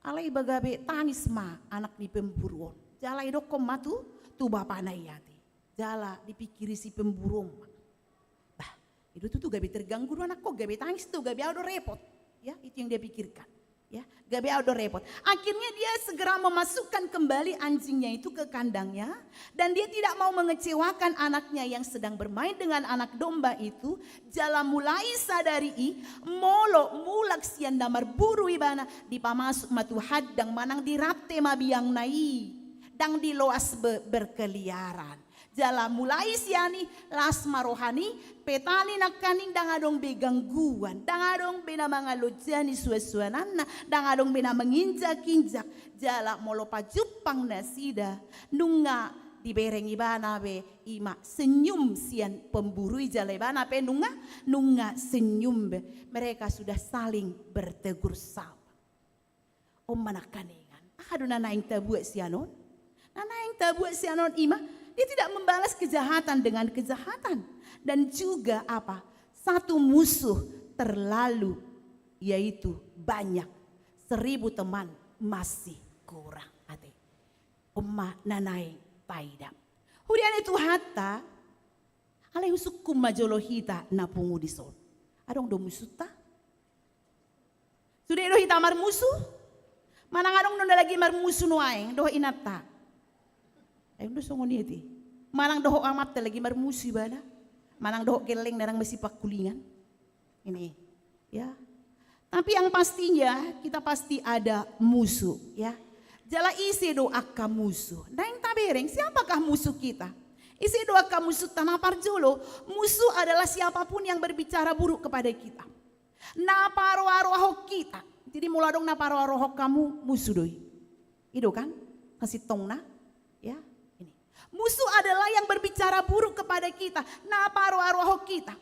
Alai bagabe tangis ma anak ni pemburuan. Jala idok matu tu bapak nayati. Jala dipikiri si pemburu. Bah, itu tuh gabe terganggu anak kok gabe tangis tuh gabe ada repot. Ya, itu yang dia pikirkan. Ya, gabe ada repot. Akhirnya dia segera memasukkan kembali anjingnya itu ke kandangnya dan dia tidak mau mengecewakan anaknya yang sedang bermain dengan anak domba itu. Jala mulai sadari molo mulak sian damar buru ibana dipamasuk matu hadang manang dirate mabiang nai dang diloas berkeliaran. Jala mulai siani lasma rohani petani nakaning dang adong begangguan dang adong bena mangalojani suasuanana dang adong bena menginjak-injak jala molo pajupang nasida nunga dibereng ibana be ima senyum sian pemburu jala ibana pe nunga senyum be mereka sudah saling bertegur sapa. Om manakaningan aduh nanaing tabuat sianon nanaing tabuat sianon ima. Dia tidak membalas kejahatan dengan kejahatan. Dan juga apa? Satu musuh terlalu yaitu banyak. 1000 teman masih kurang. Ate. Umma nanai taida. Hurian itu hatta. Alai husukum majolohita napungu dison. Adong do musuh ta? Sudah do hita mar musuh? Manang adong do lagi mar musuh nuaeng do inata. Ayun do songon iti. Manang doho amat lagi marmusi bana. Manang doho geleng narang mesti pakulingan. Ini ya. Tapi yang pastinya kita pasti ada musuh ya. Jala isi doa ka musuh. Daeng tabereng siapakah musuh kita? Isi doa ka musuh tanah parjolo. Musuh adalah siapapun yang berbicara buruk kepada kita. Naparo-aroho kita. Jadi mula dong naparo-aroho kamu musuh doi. Itu kan? Kasih tongna ya. Musuh adalah yang berbicara buruk kepada kita. Naparu arwah kita.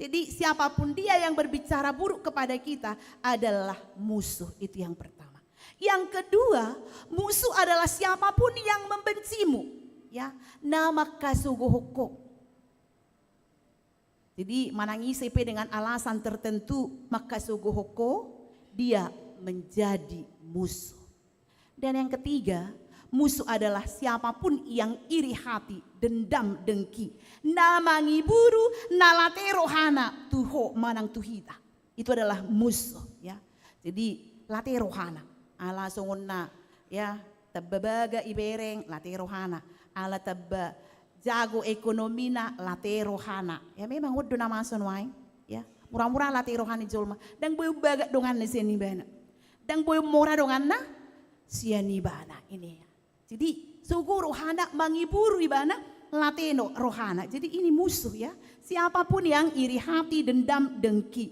Jadi siapapun dia yang berbicara buruk kepada kita adalah musuh. Itu yang pertama. Yang kedua, musuh adalah siapapun yang membencimu. Ya, nama kasugohoko. Jadi manangi CP dengan alasan tertentu maka sugohoko dia menjadi musuh. Dan yang ketiga, musuh adalah siapapun yang iri hati, dendam, dengki. Namangi buru, nalate rohana, tuho manang tuhita. Itu adalah musuh ya. Jadi late rohana, ala songonna ya, tababaga ibereng late rohana, ala tabba jago ekonomina late rohana. Ya memang wadu nama sonwai ya. Murah-murah late rohani jolma. Dang boy baga dongan seni bana. Dang boy mora dongan na siani bana ini. Jadi suku rohana mangiburu ibana lateno rohana. Jadi ini musuh ya. Siapapun yang iri hati, dendam, dengki.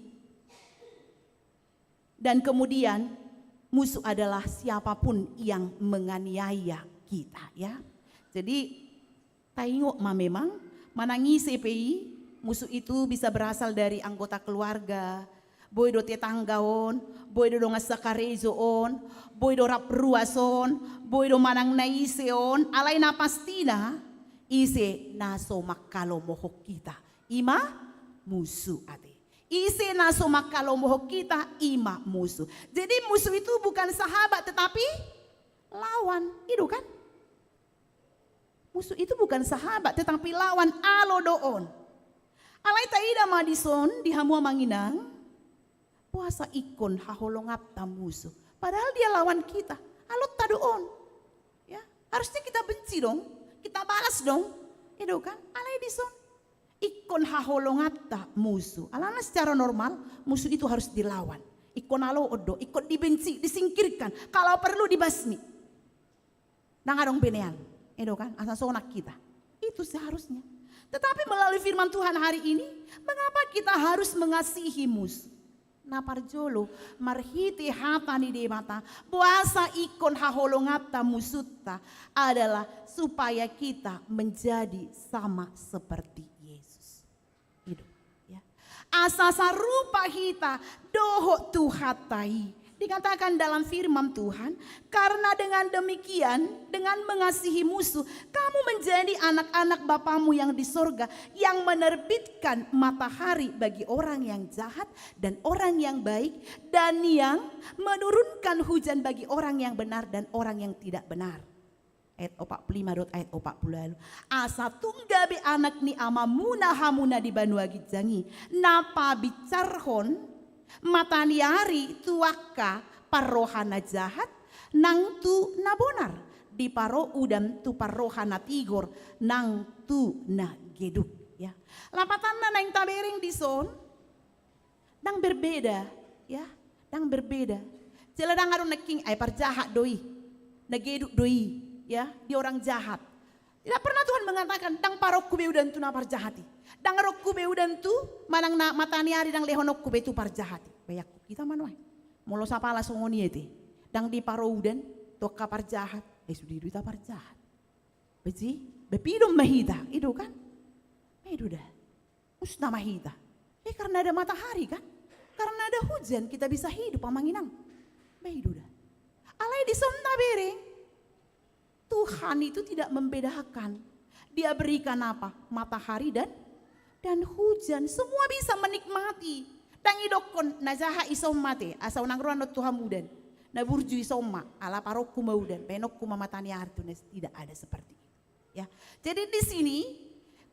Dan kemudian musuh adalah siapapun yang menganiaya kita ya. Jadi tengok memang manangi CPI musuh itu bisa berasal dari anggota keluarga. Boy do tetanggaon, boy do ngasakarezoon, boy do rapruason, boy do manang naiseon, alay na pastina, ise naso makalo mohok kita, ima musuh ate. Ise naso makalo mohok kita, ima musuh. Jadi musuh itu bukan sahabat tetapi lawan, itu kan? Musuh itu bukan sahabat tetapi lawan alo doon. Alay taida madison di hamua manginang. Puasa ikon haholongap tamusuh. Padahal dia lawan kita. Alot tadoon. Ya, harusnya kita benci dong. Kita balas dong. Itu kan, alai dison. Ikon haholongata musuh. Alana secara normal, musuh itu harus dilawan. Ikon alo odo, ikon dibenci, disingkirkan. Kalau perlu dibasmi. Nangarong benean. Itu kan, asal sonak kita. Itu seharusnya. Tetapi melalui firman Tuhan hari ini, mengapa kita harus mengasihi musuh? Na parjolo marhiti hatani di mata puasa ikon haholongata musuta adalah supaya kita menjadi sama seperti Yesus. Itu ya. Asa sarupa kita doho tuhatai. Dikatakan dalam firman Tuhan, karena dengan demikian, dengan mengasihi musuh, kamu menjadi anak-anak Bapamu yang di sorga, yang menerbitkan matahari bagi orang yang jahat dan orang yang baik, dan yang menurunkan hujan bagi orang yang benar dan orang yang tidak benar. Ayat 45 ayat 40. Asa tunggabe anak ni ama muna hamuna di Banua Gijangi, napa bicarhon mataniari tuaka parohana jahat nang tu nabonar di paro udam tu parohana tigor nang tu na geduk ya. Lapatan na yang tabering di son dang berbeda ya, dang berbeda. Jeladang aron naking ay parjahat doi, na geduk doi ya, di orang jahat. Tidak pernah Tuhan mengatakan dang parok kube udan tu na parjahati. Dang rok kube udan tu manang na mataniari dang lehonok kube tu parjahati. Bayak kita manuai. Molo sapala songoni ete. Dang di paro udan to ka parjahat. Sudi duita parjahat. Beci, bepidom mahita, itu kan? Itu dah. Usna mahita. Karena ada matahari kan? Karena ada hujan kita bisa hidup pamanginang. Itu dah. Alai di sonta bereng. Tuhan itu tidak membedakan. Dia berikan apa? Matahari dan hujan. Semua bisa menikmati. Tang idokon najaha isom mate. Asa unang ruan not Tuhan mudan. Na burju isoma. Ala parok kumaudan. Penok kumamatani hartu. Tidak ada seperti itu. Ya. Jadi di sini.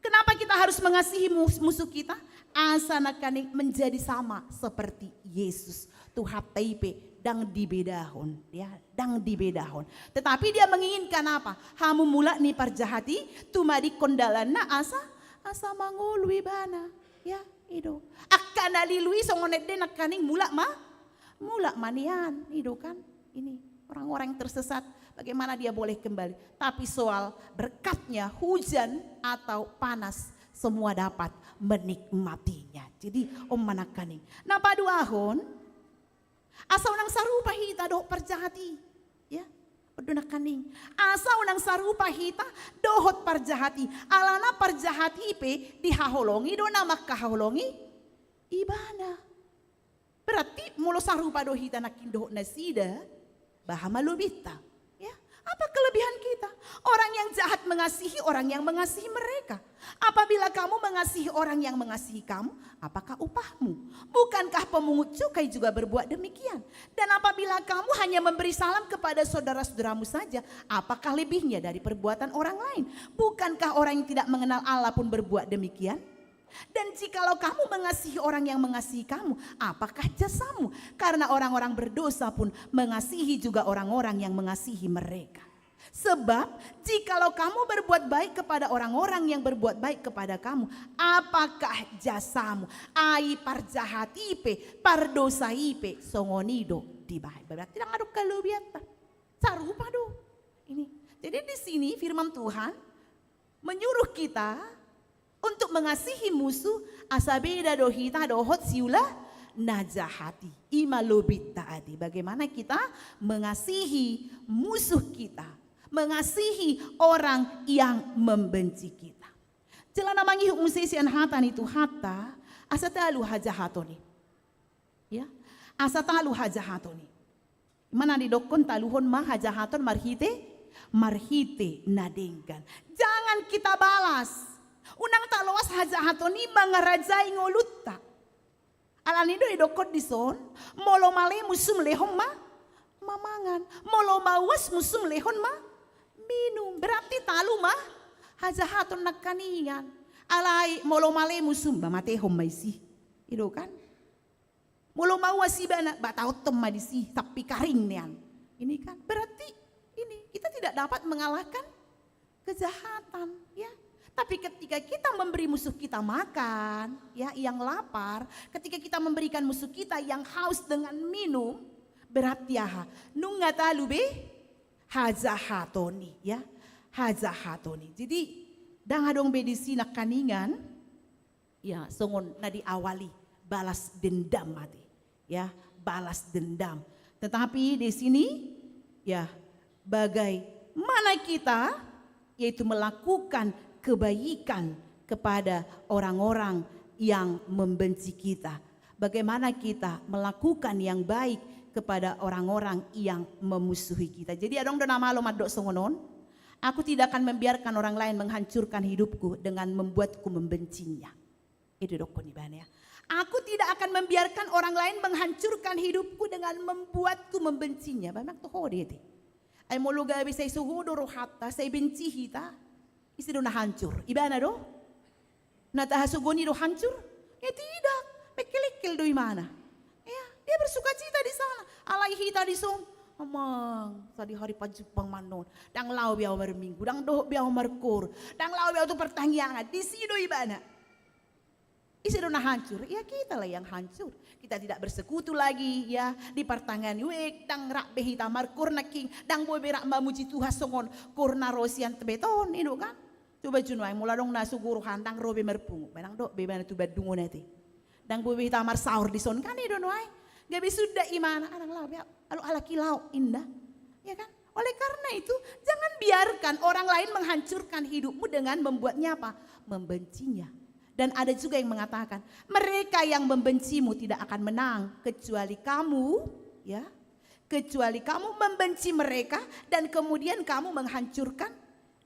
Kenapa kita harus mengasihi musuh kita? Asa nakani menjadi sama seperti Yesus. Tuhan taipe. Dang dibedahon, ya, dang dibedahon. Tetapi dia menginginkan apa? Hamu mula ni parjahati, tumadi kondalana asa mangolui bana, ya, itu. Akan alilui songonet den akaning mula manian, itu kan. Ini orang-orang yang tersesat, bagaimana dia boleh kembali? Tapi soal berkatnya, hujan atau panas, semua dapat menikmatinya. Jadi manakaning. Nah paduahon. Asa unang sarupa hita doh parjahati, ya, odona kaning. Asa unang sarupa hita dohot parjahati. Alana parjahati pe dihaholongi do nama kaholongi ibana. Berarti mulo sarupa doh hita nakin doh nasida bahama lubita. Ya, apa kelebihan kita? Orang yang jahat mengasihi orang yang mengasihi mereka. Apabila kamu mengasihi orang yang mengasihi kamu, apakah upahmu? Bukankah pemungut cukai juga berbuat demikian? Dan apabila kamu hanya memberi salam kepada saudara-saudaramu saja, apakah lebihnya dari perbuatan orang lain? Bukankah orang yang tidak mengenal Allah pun berbuat demikian? Dan jikalau kamu mengasihi orang yang mengasihi kamu, apakah jasamu? Karena orang-orang berdosa pun mengasihi juga orang-orang yang mengasihi mereka. Sebab jikalau kamu berbuat baik kepada orang-orang yang berbuat baik kepada kamu, apakah jasamu? Ai parjahatipe, pardosaipe, songonido dibaik. Berarti tidak ada kelebihan. Sarupa do. Ini. Jadi di sini firman Tuhan menyuruh kita untuk mengasihi musuh asabeda dohita dohot siulah najahati imalobit taati. Bagaimana kita mengasihi musuh kita? Mengasihi orang yang membenci kita. Jelana mangi umsesian hatan itu hatta asatalu hajahatoni. Ya, asatalu hajahatoni. Mana didokon taluhon mah hajahaton marhite nadengkan. Jangan kita balas. Unang taloas hajahatoni mangarajai ngolutta. Alanido idokot dison molo male musum lehom ma mamangan. Molo mawas musum lehon ma minum. Berarti talu mah hajahaton nakaningan. Alai molo male musum bamatehom maisi. Itu kan. Molo mawasi bana bataot madisi tapi karing nian. Ini kan berarti ini kita tidak dapat mengalahkan kejahatan, ya. Tapi ketika kita memberi musuh kita makan, ya, yang lapar, ketika kita memberikan musuh kita yang haus dengan minum, berarti ya, nungatalu be hazahatoni, ya, hazahatoni. Jadi dangadong be di sini kaningan, ya, songon na diawali balas dendam mati, ya, balas dendam. Tetapi di sini, ya, bagaimana kita, yaitu melakukan kebaikan kepada orang-orang yang membenci kita. Bagaimana kita melakukan yang baik kepada orang-orang yang memusuhi kita. Jadi adong dona malo madok songonon, aku tidak akan membiarkan orang lain menghancurkan hidupku dengan membuatku membencinya. Itu dokon ibane ya. Aku tidak akan membiarkan orang lain menghancurkan hidupku dengan membuatku membencinya. Banyak tuh hodete. Ay mo lugar bisa isuhudo rohata, sa benci hita. Isi do na hancur. Ibana do? Natahasugoni do hancur? Ya tidak. Mekilikil do imana. Ya, dia bersuka cita di sana. Alay hita di son. Amang, tadi hari pajupang manon. Dang lau biaw marminggu, dang doh biaw markur. Dang lau biaw tu pertangyangan. Di sido ibana. Isi do na hancur. Ya kita lah yang hancur. Kita tidak bersekutu lagi ya di pertangan wek dang rak behita markur naking dang boy berak mamuji Tuhan songon kurna rosian tebeton itu kan. Coba junuai mula dong nasu guru handang robe merpungu. Benang dok bebana tu badungo nanti. Dang boy behita mar saur di son kan itu nuai. Gabi sudah imana anang lau ya alu ala kilau indah. Ya kan? Oleh karena itu jangan biarkan orang lain menghancurkan hidupmu dengan membuatnya apa? Membencinya. Dan ada juga yang mengatakan, mereka yang membencimu tidak akan menang kecuali kamu, ya, kecuali kamu membenci mereka dan kemudian kamu menghancurkan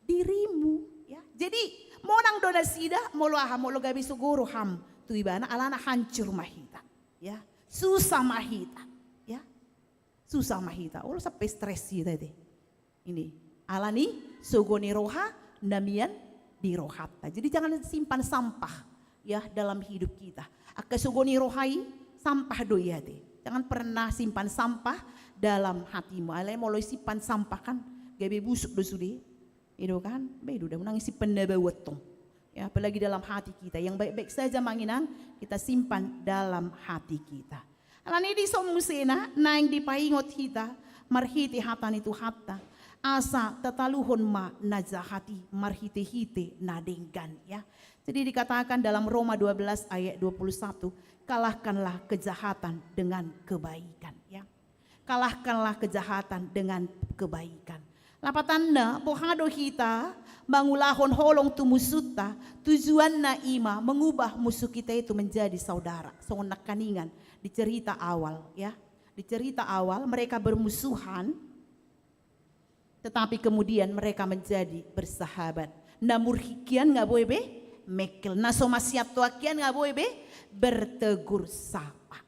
dirimu, ya. Jadi monang dona sida molo aha molo gabi suguru ham tu ibana alana hancur mahita, ya, susah mahita, ya, susah mahita. Oh sampai stres kita deh. Ini alani sugoni roha namian di rohata. Jadi jangan simpan sampah ya dalam hidup kita. Akasugoni rohai sampah doyate. Jangan pernah simpan sampah dalam hatimu. Alai mulai simpan sampah kan gabe busuk do sude. Itu kan bedu dah menangisi pendabe wetong. Ya apalagi dalam hati kita yang baik-baik saja manginang kita simpan dalam hati kita. Alani di somusena naing di paingot kita marhiti hatan itu hatta. Asa tataluhon ma nazahati marhite-hite nadenggan ya. Jadi dikatakan dalam Roma 12 ayat 21, kalahkanlah kejahatan dengan kebaikan ya. Kalahkanlah kejahatan dengan kebaikan. Lapatanda pohado kita mangulahon holong tu musuta tujuan na ima mengubah musuh kita itu menjadi saudara. Songon nakaningan di cerita awal ya. Di cerita awal mereka bermusuhan tetapi kemudian mereka menjadi bersahabat. Namurhikian nggak boleh be mekel. Nasomasiat tuakian nggak boleh be bertegur sapa.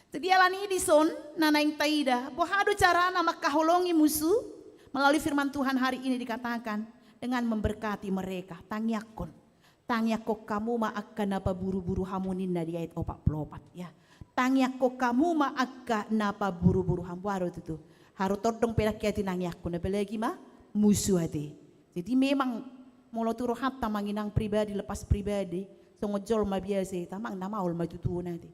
Jadi alani dison nanaing taida. Bohado cara nama kaholongi musuh melalui firman Tuhan hari ini dikatakan dengan memberkati mereka. Tangyakon kamu ma akan napa buru-buru hamunin na di ayat 44 ya. Tangyakon kamu ma akan napa buru-buru hamu itu tuh. Harus todong pedak kiati nangyakku na pelagi ma musuh hati. Jadi memang molo turo hatta manginang pribadi lepas pribadi songojol ma biasa tamang namaul ma tutu nanti.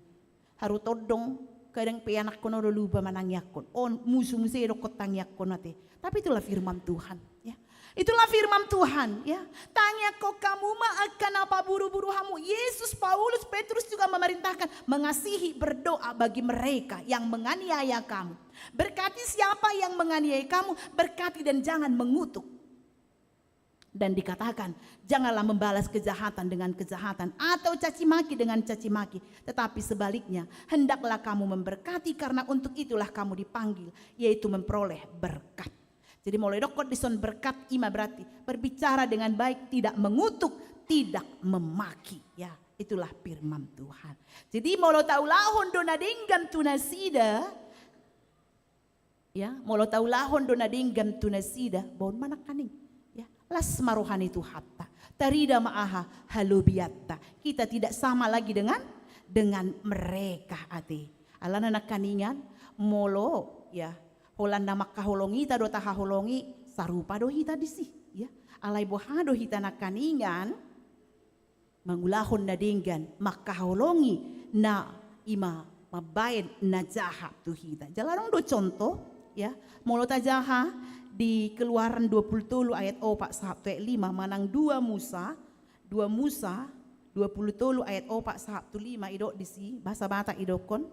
Harus todong kadang pianak kono do lupa manangyakon. On musuh do kotangyakon nanti. Tapi itulah firman Tuhan ya. Itulah firman Tuhan ya. Tanya kok kamu ma akan apa buru-buru hamu. Yesus, Paulus, Petrus juga memerintahkan mengasihi berdoa bagi mereka yang menganiaya kamu. Berkati siapa yang menganiaya kamu, berkati dan jangan mengutuk. Dan dikatakan janganlah membalas kejahatan dengan kejahatan atau caci maki dengan caci maki. Tetapi sebaliknya hendaklah kamu memberkati karena untuk itulah kamu dipanggil, yaitu memperoleh berkat. Jadi mulai dokot dison berkat ima berarti berbicara dengan baik, tidak mengutuk, tidak memaki. Ya, itulah firman Tuhan. Jadi molo taulahon dona denggam tunasida. Ya, molo taulahon dona denggam tunasida. Bon mana kaning? Ya, las maruhan itu hatta. Tarida maaha halubiatta. Kita tidak sama lagi dengan mereka ate. Alana nak kaningan molo ya. Holan nama kaholongi ta haholongi sarupa do hita disi ya alai bohado hita nak kaningan mangulahon na dinggan makaholongi na ima mabayan na jaha tuhita. Jalarong do contoh ya, molo ta jaha di Keluaran 27 ayat 4 sampai 5 manang 2 Musa 27 ayat 4 sampai 5 idok disi bahasa bata idokon.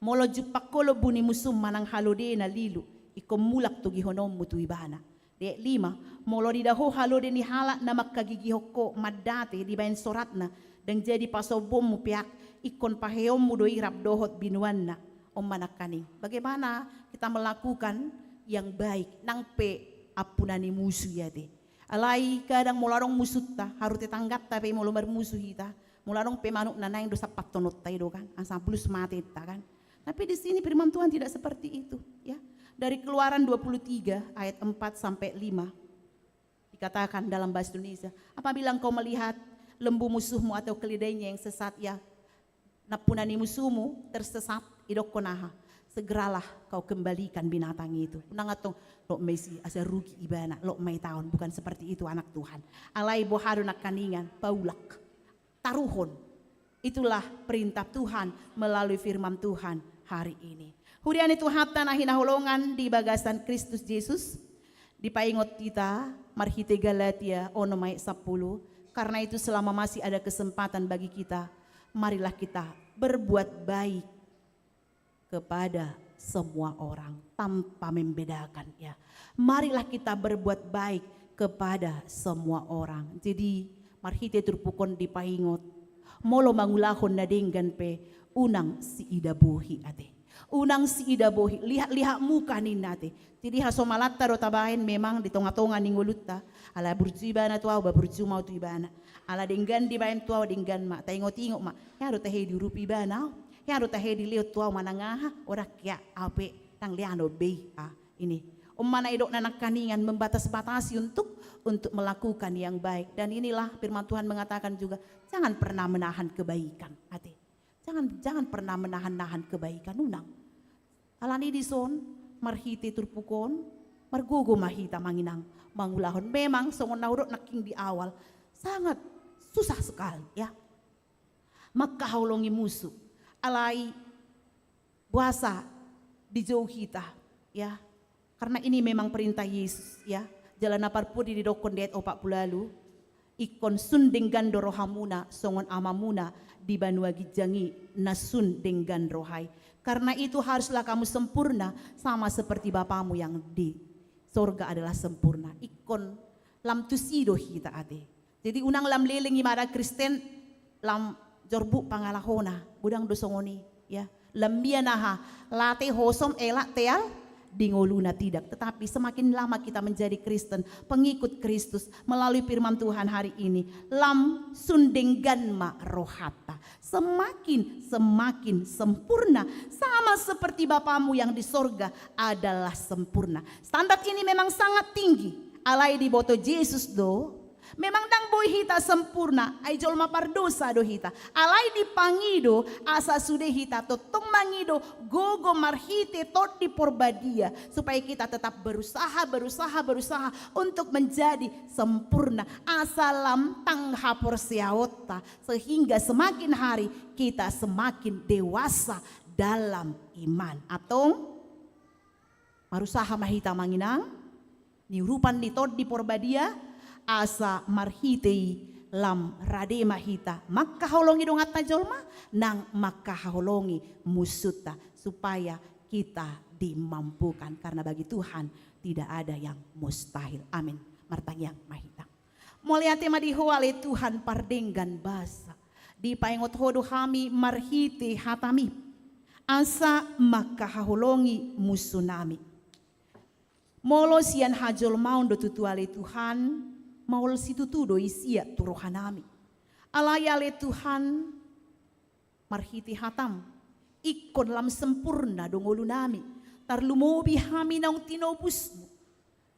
Molo jupakolo buni musum manang halode na lilu ikom mulak tu gihonom mutu ibana. Dek 5 molo didaho halode ni halak na makagigihoko madate di bayan soratna dan jadi pasobom mu pihak ikon paheom mu doi rap dohot binuanna om manakaning. Bagaimana kita melakukan yang baik nang pe apunani musuh ya de. Alai kadang mularong musuh ta harus tetanggap tapi mulu bermusuh kita. Mularong pe manuk nanang dosa patonot ta itu kan. Asa plus mati ta kan. Tapi di sini firman Tuhan tidak seperti itu ya. Dari Keluaran 23 ayat 4 sampai 5 dikatakan dalam bahasa Indonesia, apabila engkau melihat lembu musuhmu atau keledainya yang sesat ya, napunani musuhmu tersesat idokonaha, segeralah kau kembalikan binatang itu. Nangatong lo mesi asa rugi ibana lo mai tahun, bukan seperti itu anak Tuhan. Alai bohado nak kaningan paulak taruhon. Itulah perintah Tuhan melalui firman Tuhan hari ini. Hurian itu hata na hinaholongan di bagasan Kristus Yesus dipaingot kita marhite Galatia ono may 10. Karena itu selama masih ada kesempatan bagi kita, marilah kita berbuat baik kepada semua orang tanpa membedakan ya. Marilah kita berbuat baik kepada semua orang. Jadi marhite turpukon dipaingot molo mangulahon na denggan pe unang si idabuhi ate. Unang si idabuhi lihat muka ninate. Jadi hasomalata ro tabahin memang di tonga-tonga ninguluta ala burju ibana tuaw ba burju mau tu ibana ala denggan di bayan tuaw denggan ma taingot-ingok ma ya ro tahe di rupi ibana ya ro tahe di leo tuaw manangaha ora kya ape tang liano be ini mana idok nanak kaningan membatas-batasi untuk melakukan yang baik. Dan inilah firman Tuhan mengatakan juga jangan pernah menahan kebaikan ate. Jangan pernah menahan kebaikan unang. Alani dison marhiti turpukon margogo mahita manginang mangulahon. Memang songon naurot naking di awal sangat susah sekali ya. Makahulongi musuh. Alai puasa dijauh kita ya. Karena ini memang perintah Yesus ya. Jalan aparpun di dokon diet opak pulalu. Ikon sun dengan dorohamuna songon amamuna di banua gijangi nasun dengan rohai. Karena itu haruslah kamu sempurna sama seperti Bapamu yang di sorga adalah sempurna. Ikon lam tusido kita ate. Jadi unang lam lelengi mara Kristen lam jorbu pangalahona budang dosongoni ya. Lambianaha late hosom elak teal dingoluna tidak. Tetapi semakin lama kita menjadi Kristen, pengikut Kristus melalui firman Tuhan hari ini, lam sundenggan ma rohata, semakin sempurna sama seperti Bapamu yang di sorga adalah sempurna. Standar ini memang sangat tinggi. Alai di boto Yesus do memang dang boy hita sempurna, ay jolma pardosa do hita. Alai di pangido asa sude hita totong mangido gogo marhite tot di porbadia supaya kita tetap berusaha untuk menjadi sempurna. Asalam tangha porsiaota sehingga semakin hari kita semakin dewasa dalam iman. Atau marusaha mahita manginang niurupan di tot di porbadia asa marhitei lam rade mahita makaholongi dong atta jolma nang makaholongi musuta supaya kita dimampukan karena bagi Tuhan tidak ada yang mustahil. Amin. Martang yang mahita. Moliate madiho ale Tuhan pardenggan basa di paingot hodo kami marhite hatami asa makaholongi musunami. Molo sian hajol maun do tutuale Tuhan maul situ tu doi sia turohanami. Alayale Tuhan marhiti hatam ikon lam sempurna dongolunami tarlumobi hami naung tinobusmu.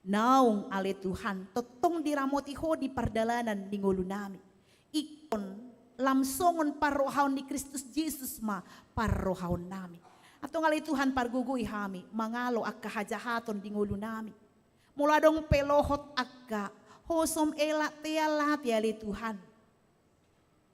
Naung ale Tuhan totong diramoti ho di pardalanan dingolunami. Ikon lam songon parrohaon ni Kristus Yesus ma parrohaon nami. Atau ngale Tuhan pargugui hami mangalo akka hajahaton dingolunami. Mula dong pelohot akka hosom elak tealat ya le Tuhan.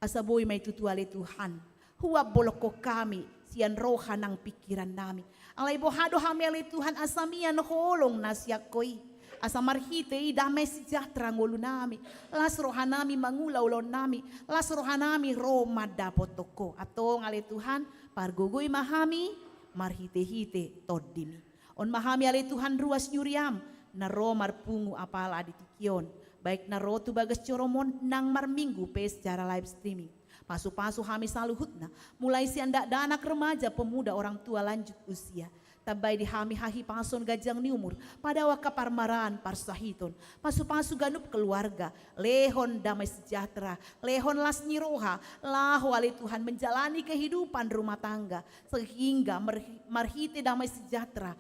Asaboy may tutuali Tuhan. Huwag boloko kami, siyan roha ng pikiran namin. Alay bohado kami alay Tuhan, asamian holong nasyakoy. Asa marhite damay sejahtera ngulu nami. Las rohanami mangulaw nami. Las rohanami Roma dapotoko. Atong alay Tuhan, pargugoy mahami, marhite-hite toddimi. On mahami alay Tuhan ruas yuriam, na romar pungu apala aditikyon. Baik na rotu bagas coromon nang marminggu pe secara live streaming. Pasu-pasu kami saluhut na, mulai si anak dan anak remaja, pemuda, orang tua lanjut usia. Tabay di hami hahi pason gajang ni umur, pada waka parmaran parsahiton. Pasu-pasu ganup keluarga, lehon damai sejahtera, lehon las niroha, lahu alai Tuhan menjalani kehidupan rumah tangga. Sehingga marhite damai sejahtera,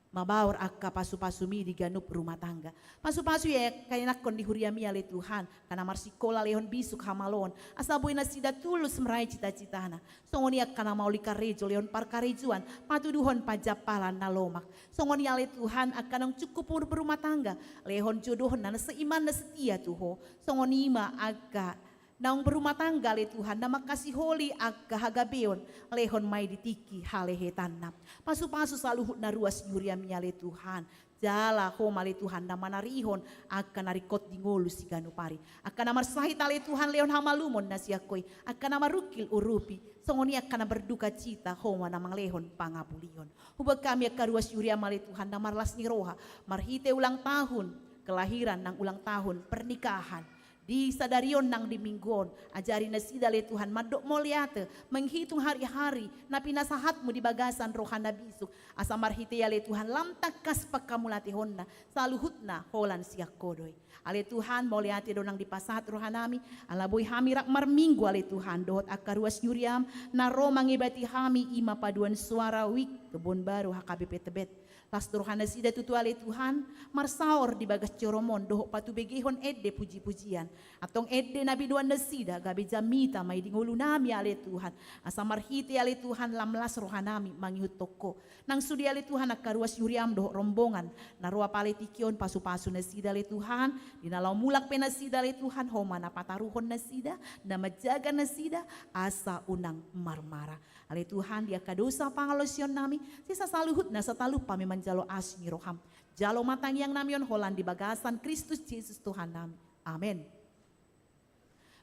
mabawar akka pasu-pasumi di ganup rumah tangga. Pasu-pasu ya kainakon di huriami ale Tuhan. Karena marsikola lehon bisuk hamalon. Asaboy na sida tulus merai cita-citana. Songoni kana mauli karejo lehon parkarejuan. Patuduhon pajapalan na lomak. Songoni ale Tuhan akan ang cukup berumah tangga. Lehon jodohon na seiman na setia tuho. Songoni ma aga naung berumah tangga le Tuhan, na makasih holi aga hagabeon, lehon may ditiki halehe tanam. Pasu-pasu saluhut na ruas yuriamnya le Tuhan, jala homa le Tuhan, na manarihon akan narikot di ngolu si ganupari. Akan namar sahit le Tuhan leon hamalumon na siakoy, akan namar rukil urupi, songoni akan berduka cita homa namang lehon pangapulion. Hubag kami akan ruas yuriam le Tuhan, namar las niroha, marhite ulang tahun, kelahiran ng ulang tahun, pernikahan. Di sadarion nang di minggon, ajari na sida le Tuhan, madok moliate, menghitung hari-hari, na pinasahatmu di bagasan rohana bisuk, asa marhite ya le Tuhan, lamtakas pagkamulatihon na, saluhut na, holan siyak kodoy. Ale Tuhan, moliate do nang dipasahat rohanami, alaboy hami rak marminggu ale Tuhan, dohot akaruas yuriam, na romang ibati hami, ima paduan suara wik, kebun baru HKBP Tebet. Las rohana sida tutuale Tuhan, marsaor di bagas coromon, dohok patu begehon edde puji-pujian. Atong edde nabi duan na sida, gabi jamita may dingulu nami ale Tuhan. Asa marhiti ale Tuhan, lamlas rohanami mangihut toko. Nang sudi ale Tuhan, akaruas yuriam dohok rombongan. Narua pale tikion, pasu-pasu na sida ale Tuhan. Dinalaw mulak pe na sida ale Tuhan, homa na pataruhon na sida, na majaga na sida, asa unang marmara. Ale Tuhan, dia kadosa pangalosyon nami, sisa saluhut na sa talupa memang jalo asmi roham. Jalo matang yang namion holan di bagasan Kristus Yesus Tuhan nami. Amin.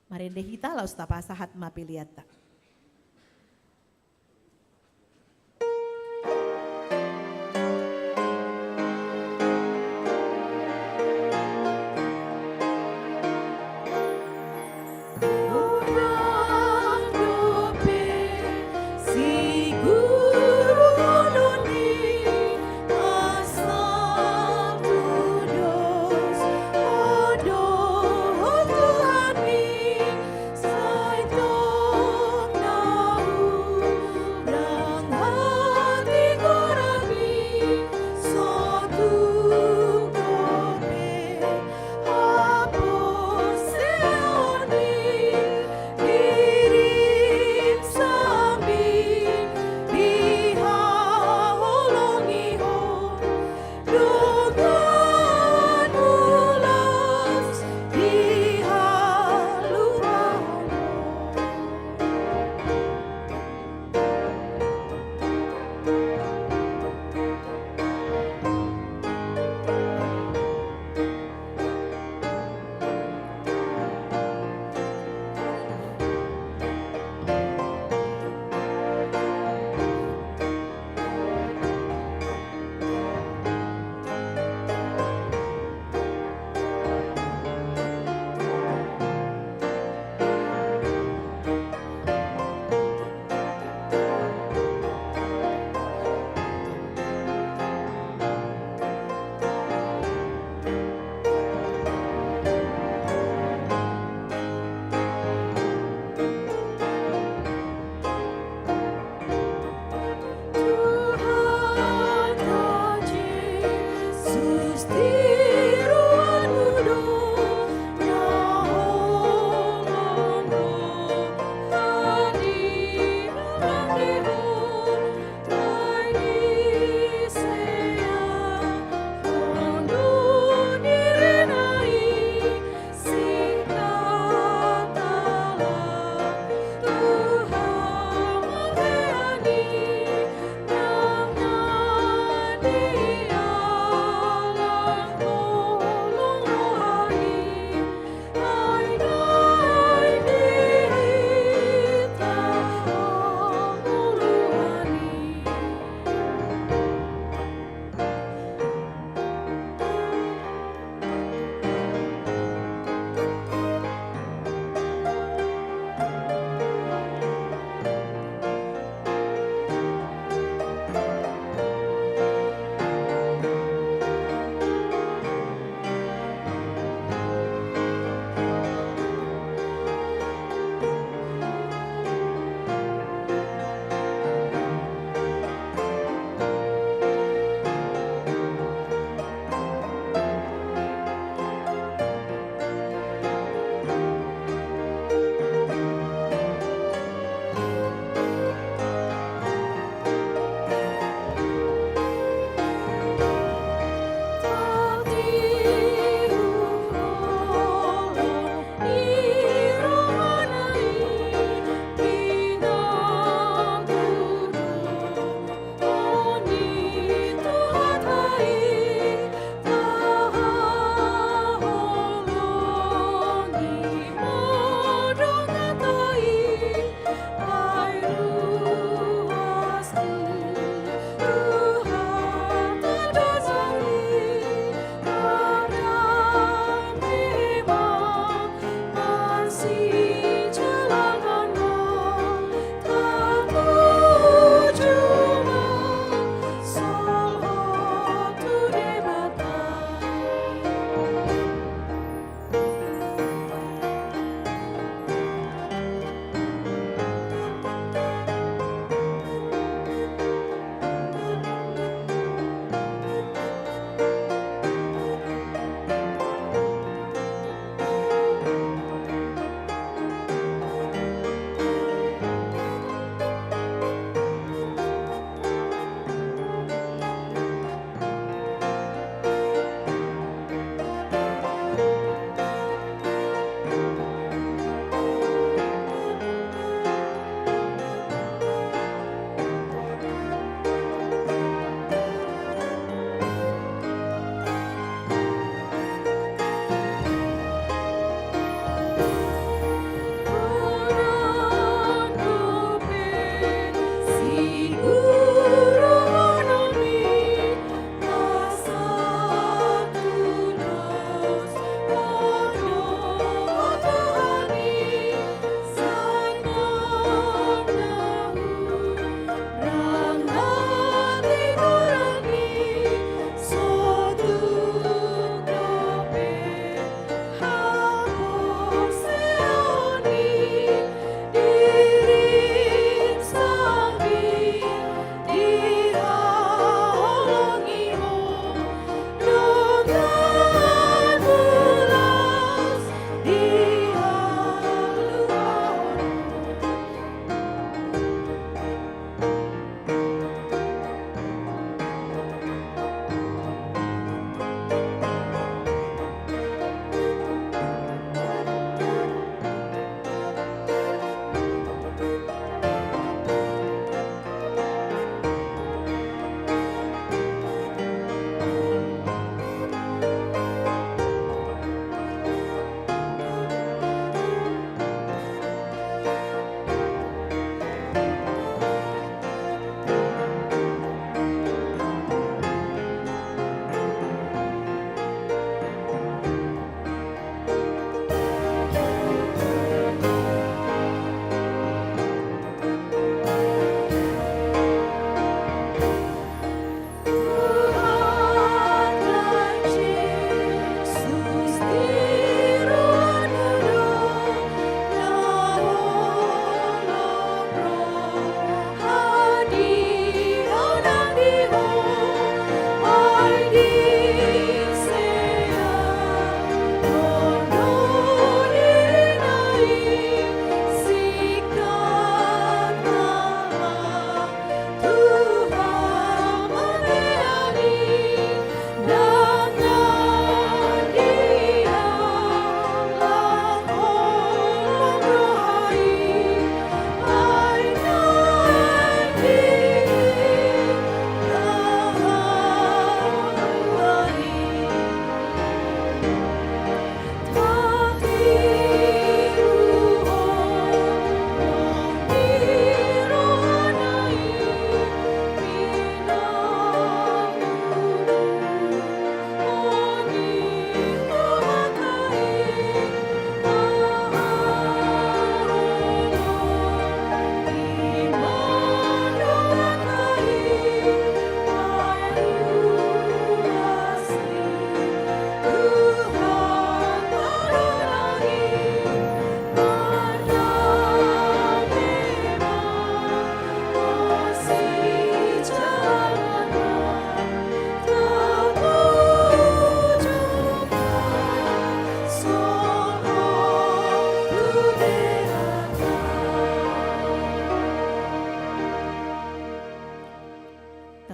Marende hita laus tapasahat mapiliata. Tuhan mi, sai to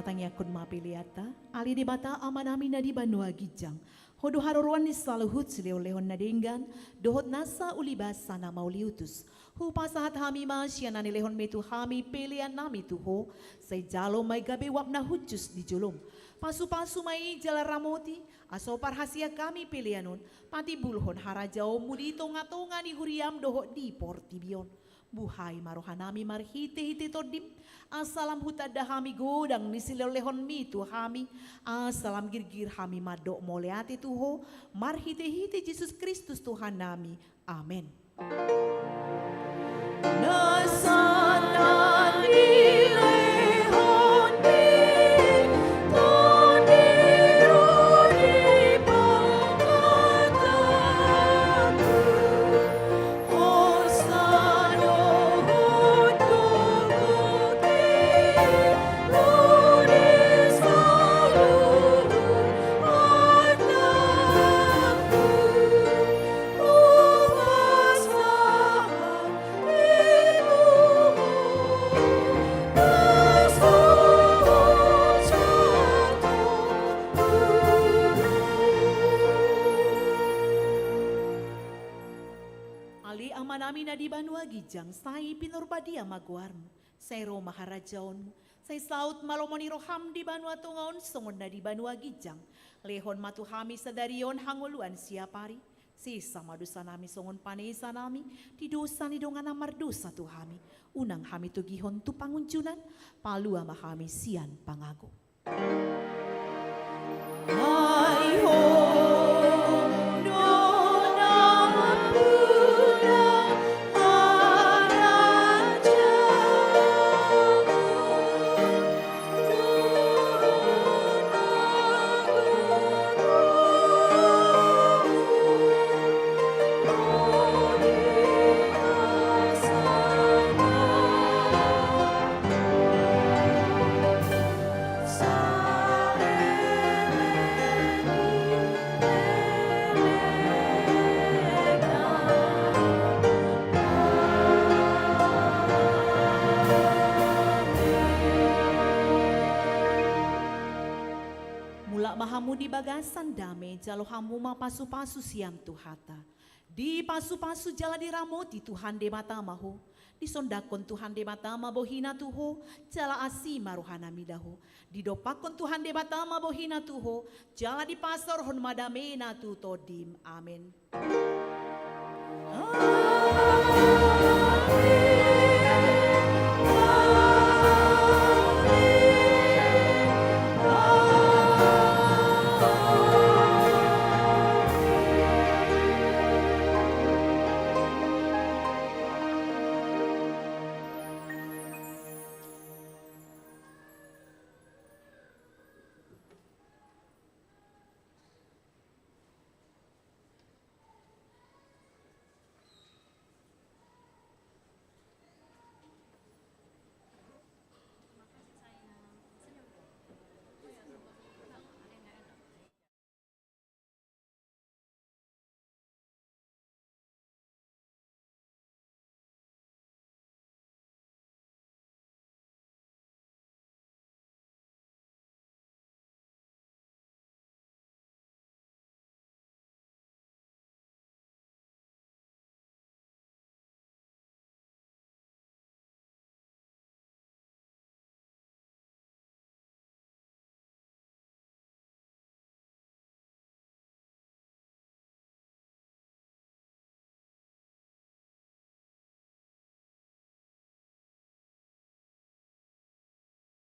tatangya kun mapiliata, ali di bata amanami na di banua gijang. Hodo haruruan ni saluhut sileo-lehon na dinggan, dohot nasa ulibas sana mauliutus. Hupasahat hami masya na nilehon metu hami pilihan nami tuho, say jalo may gabi wap na hutjus di julom. Pasu-pasu may jala ramoti, aso parhasia kami pilihanon, pati bulhon harajao mudito ngatonga ni huriam dohot di portibion. Buhay marohanami marhiti-hiti todim, asalam hutada hami godang nisilolehon mitu hami, asalam girgir hami madok moleati tuho, marhiti-hiti Yesus Kristus Tuhan nami. Amin. Nasana nilehon di todiru di pangkataku, Hosano hutukuti lunis saluhut hartaku, Ali amanami na di banua gijang, say pinurbadia magwarmo, say ro maharajaonmu, say saut malomoni roham di banua tungaon songon na di banua gijang, lehon matuhami sa darion hanguluan siapari, si sama dosa nami songon panesa nami, di dosa ni dongan amar dosa tuhami, unang hami tugihon tu panguncunan, palua mahami sian pangago. Hai ho, dona puna mahamu di bagasan dame jalo hamu ma pasu-pasu siam tuhata. Di pasu-pasu jala di ramoti Tuhan de mata maho. Di sondakon Tuhan de mata ma bohina tuho jala asi maruhana midaho. Di dopakon Tuhan de mata ma bohina tuho jala di pasor hon madamena tu todim. Amin.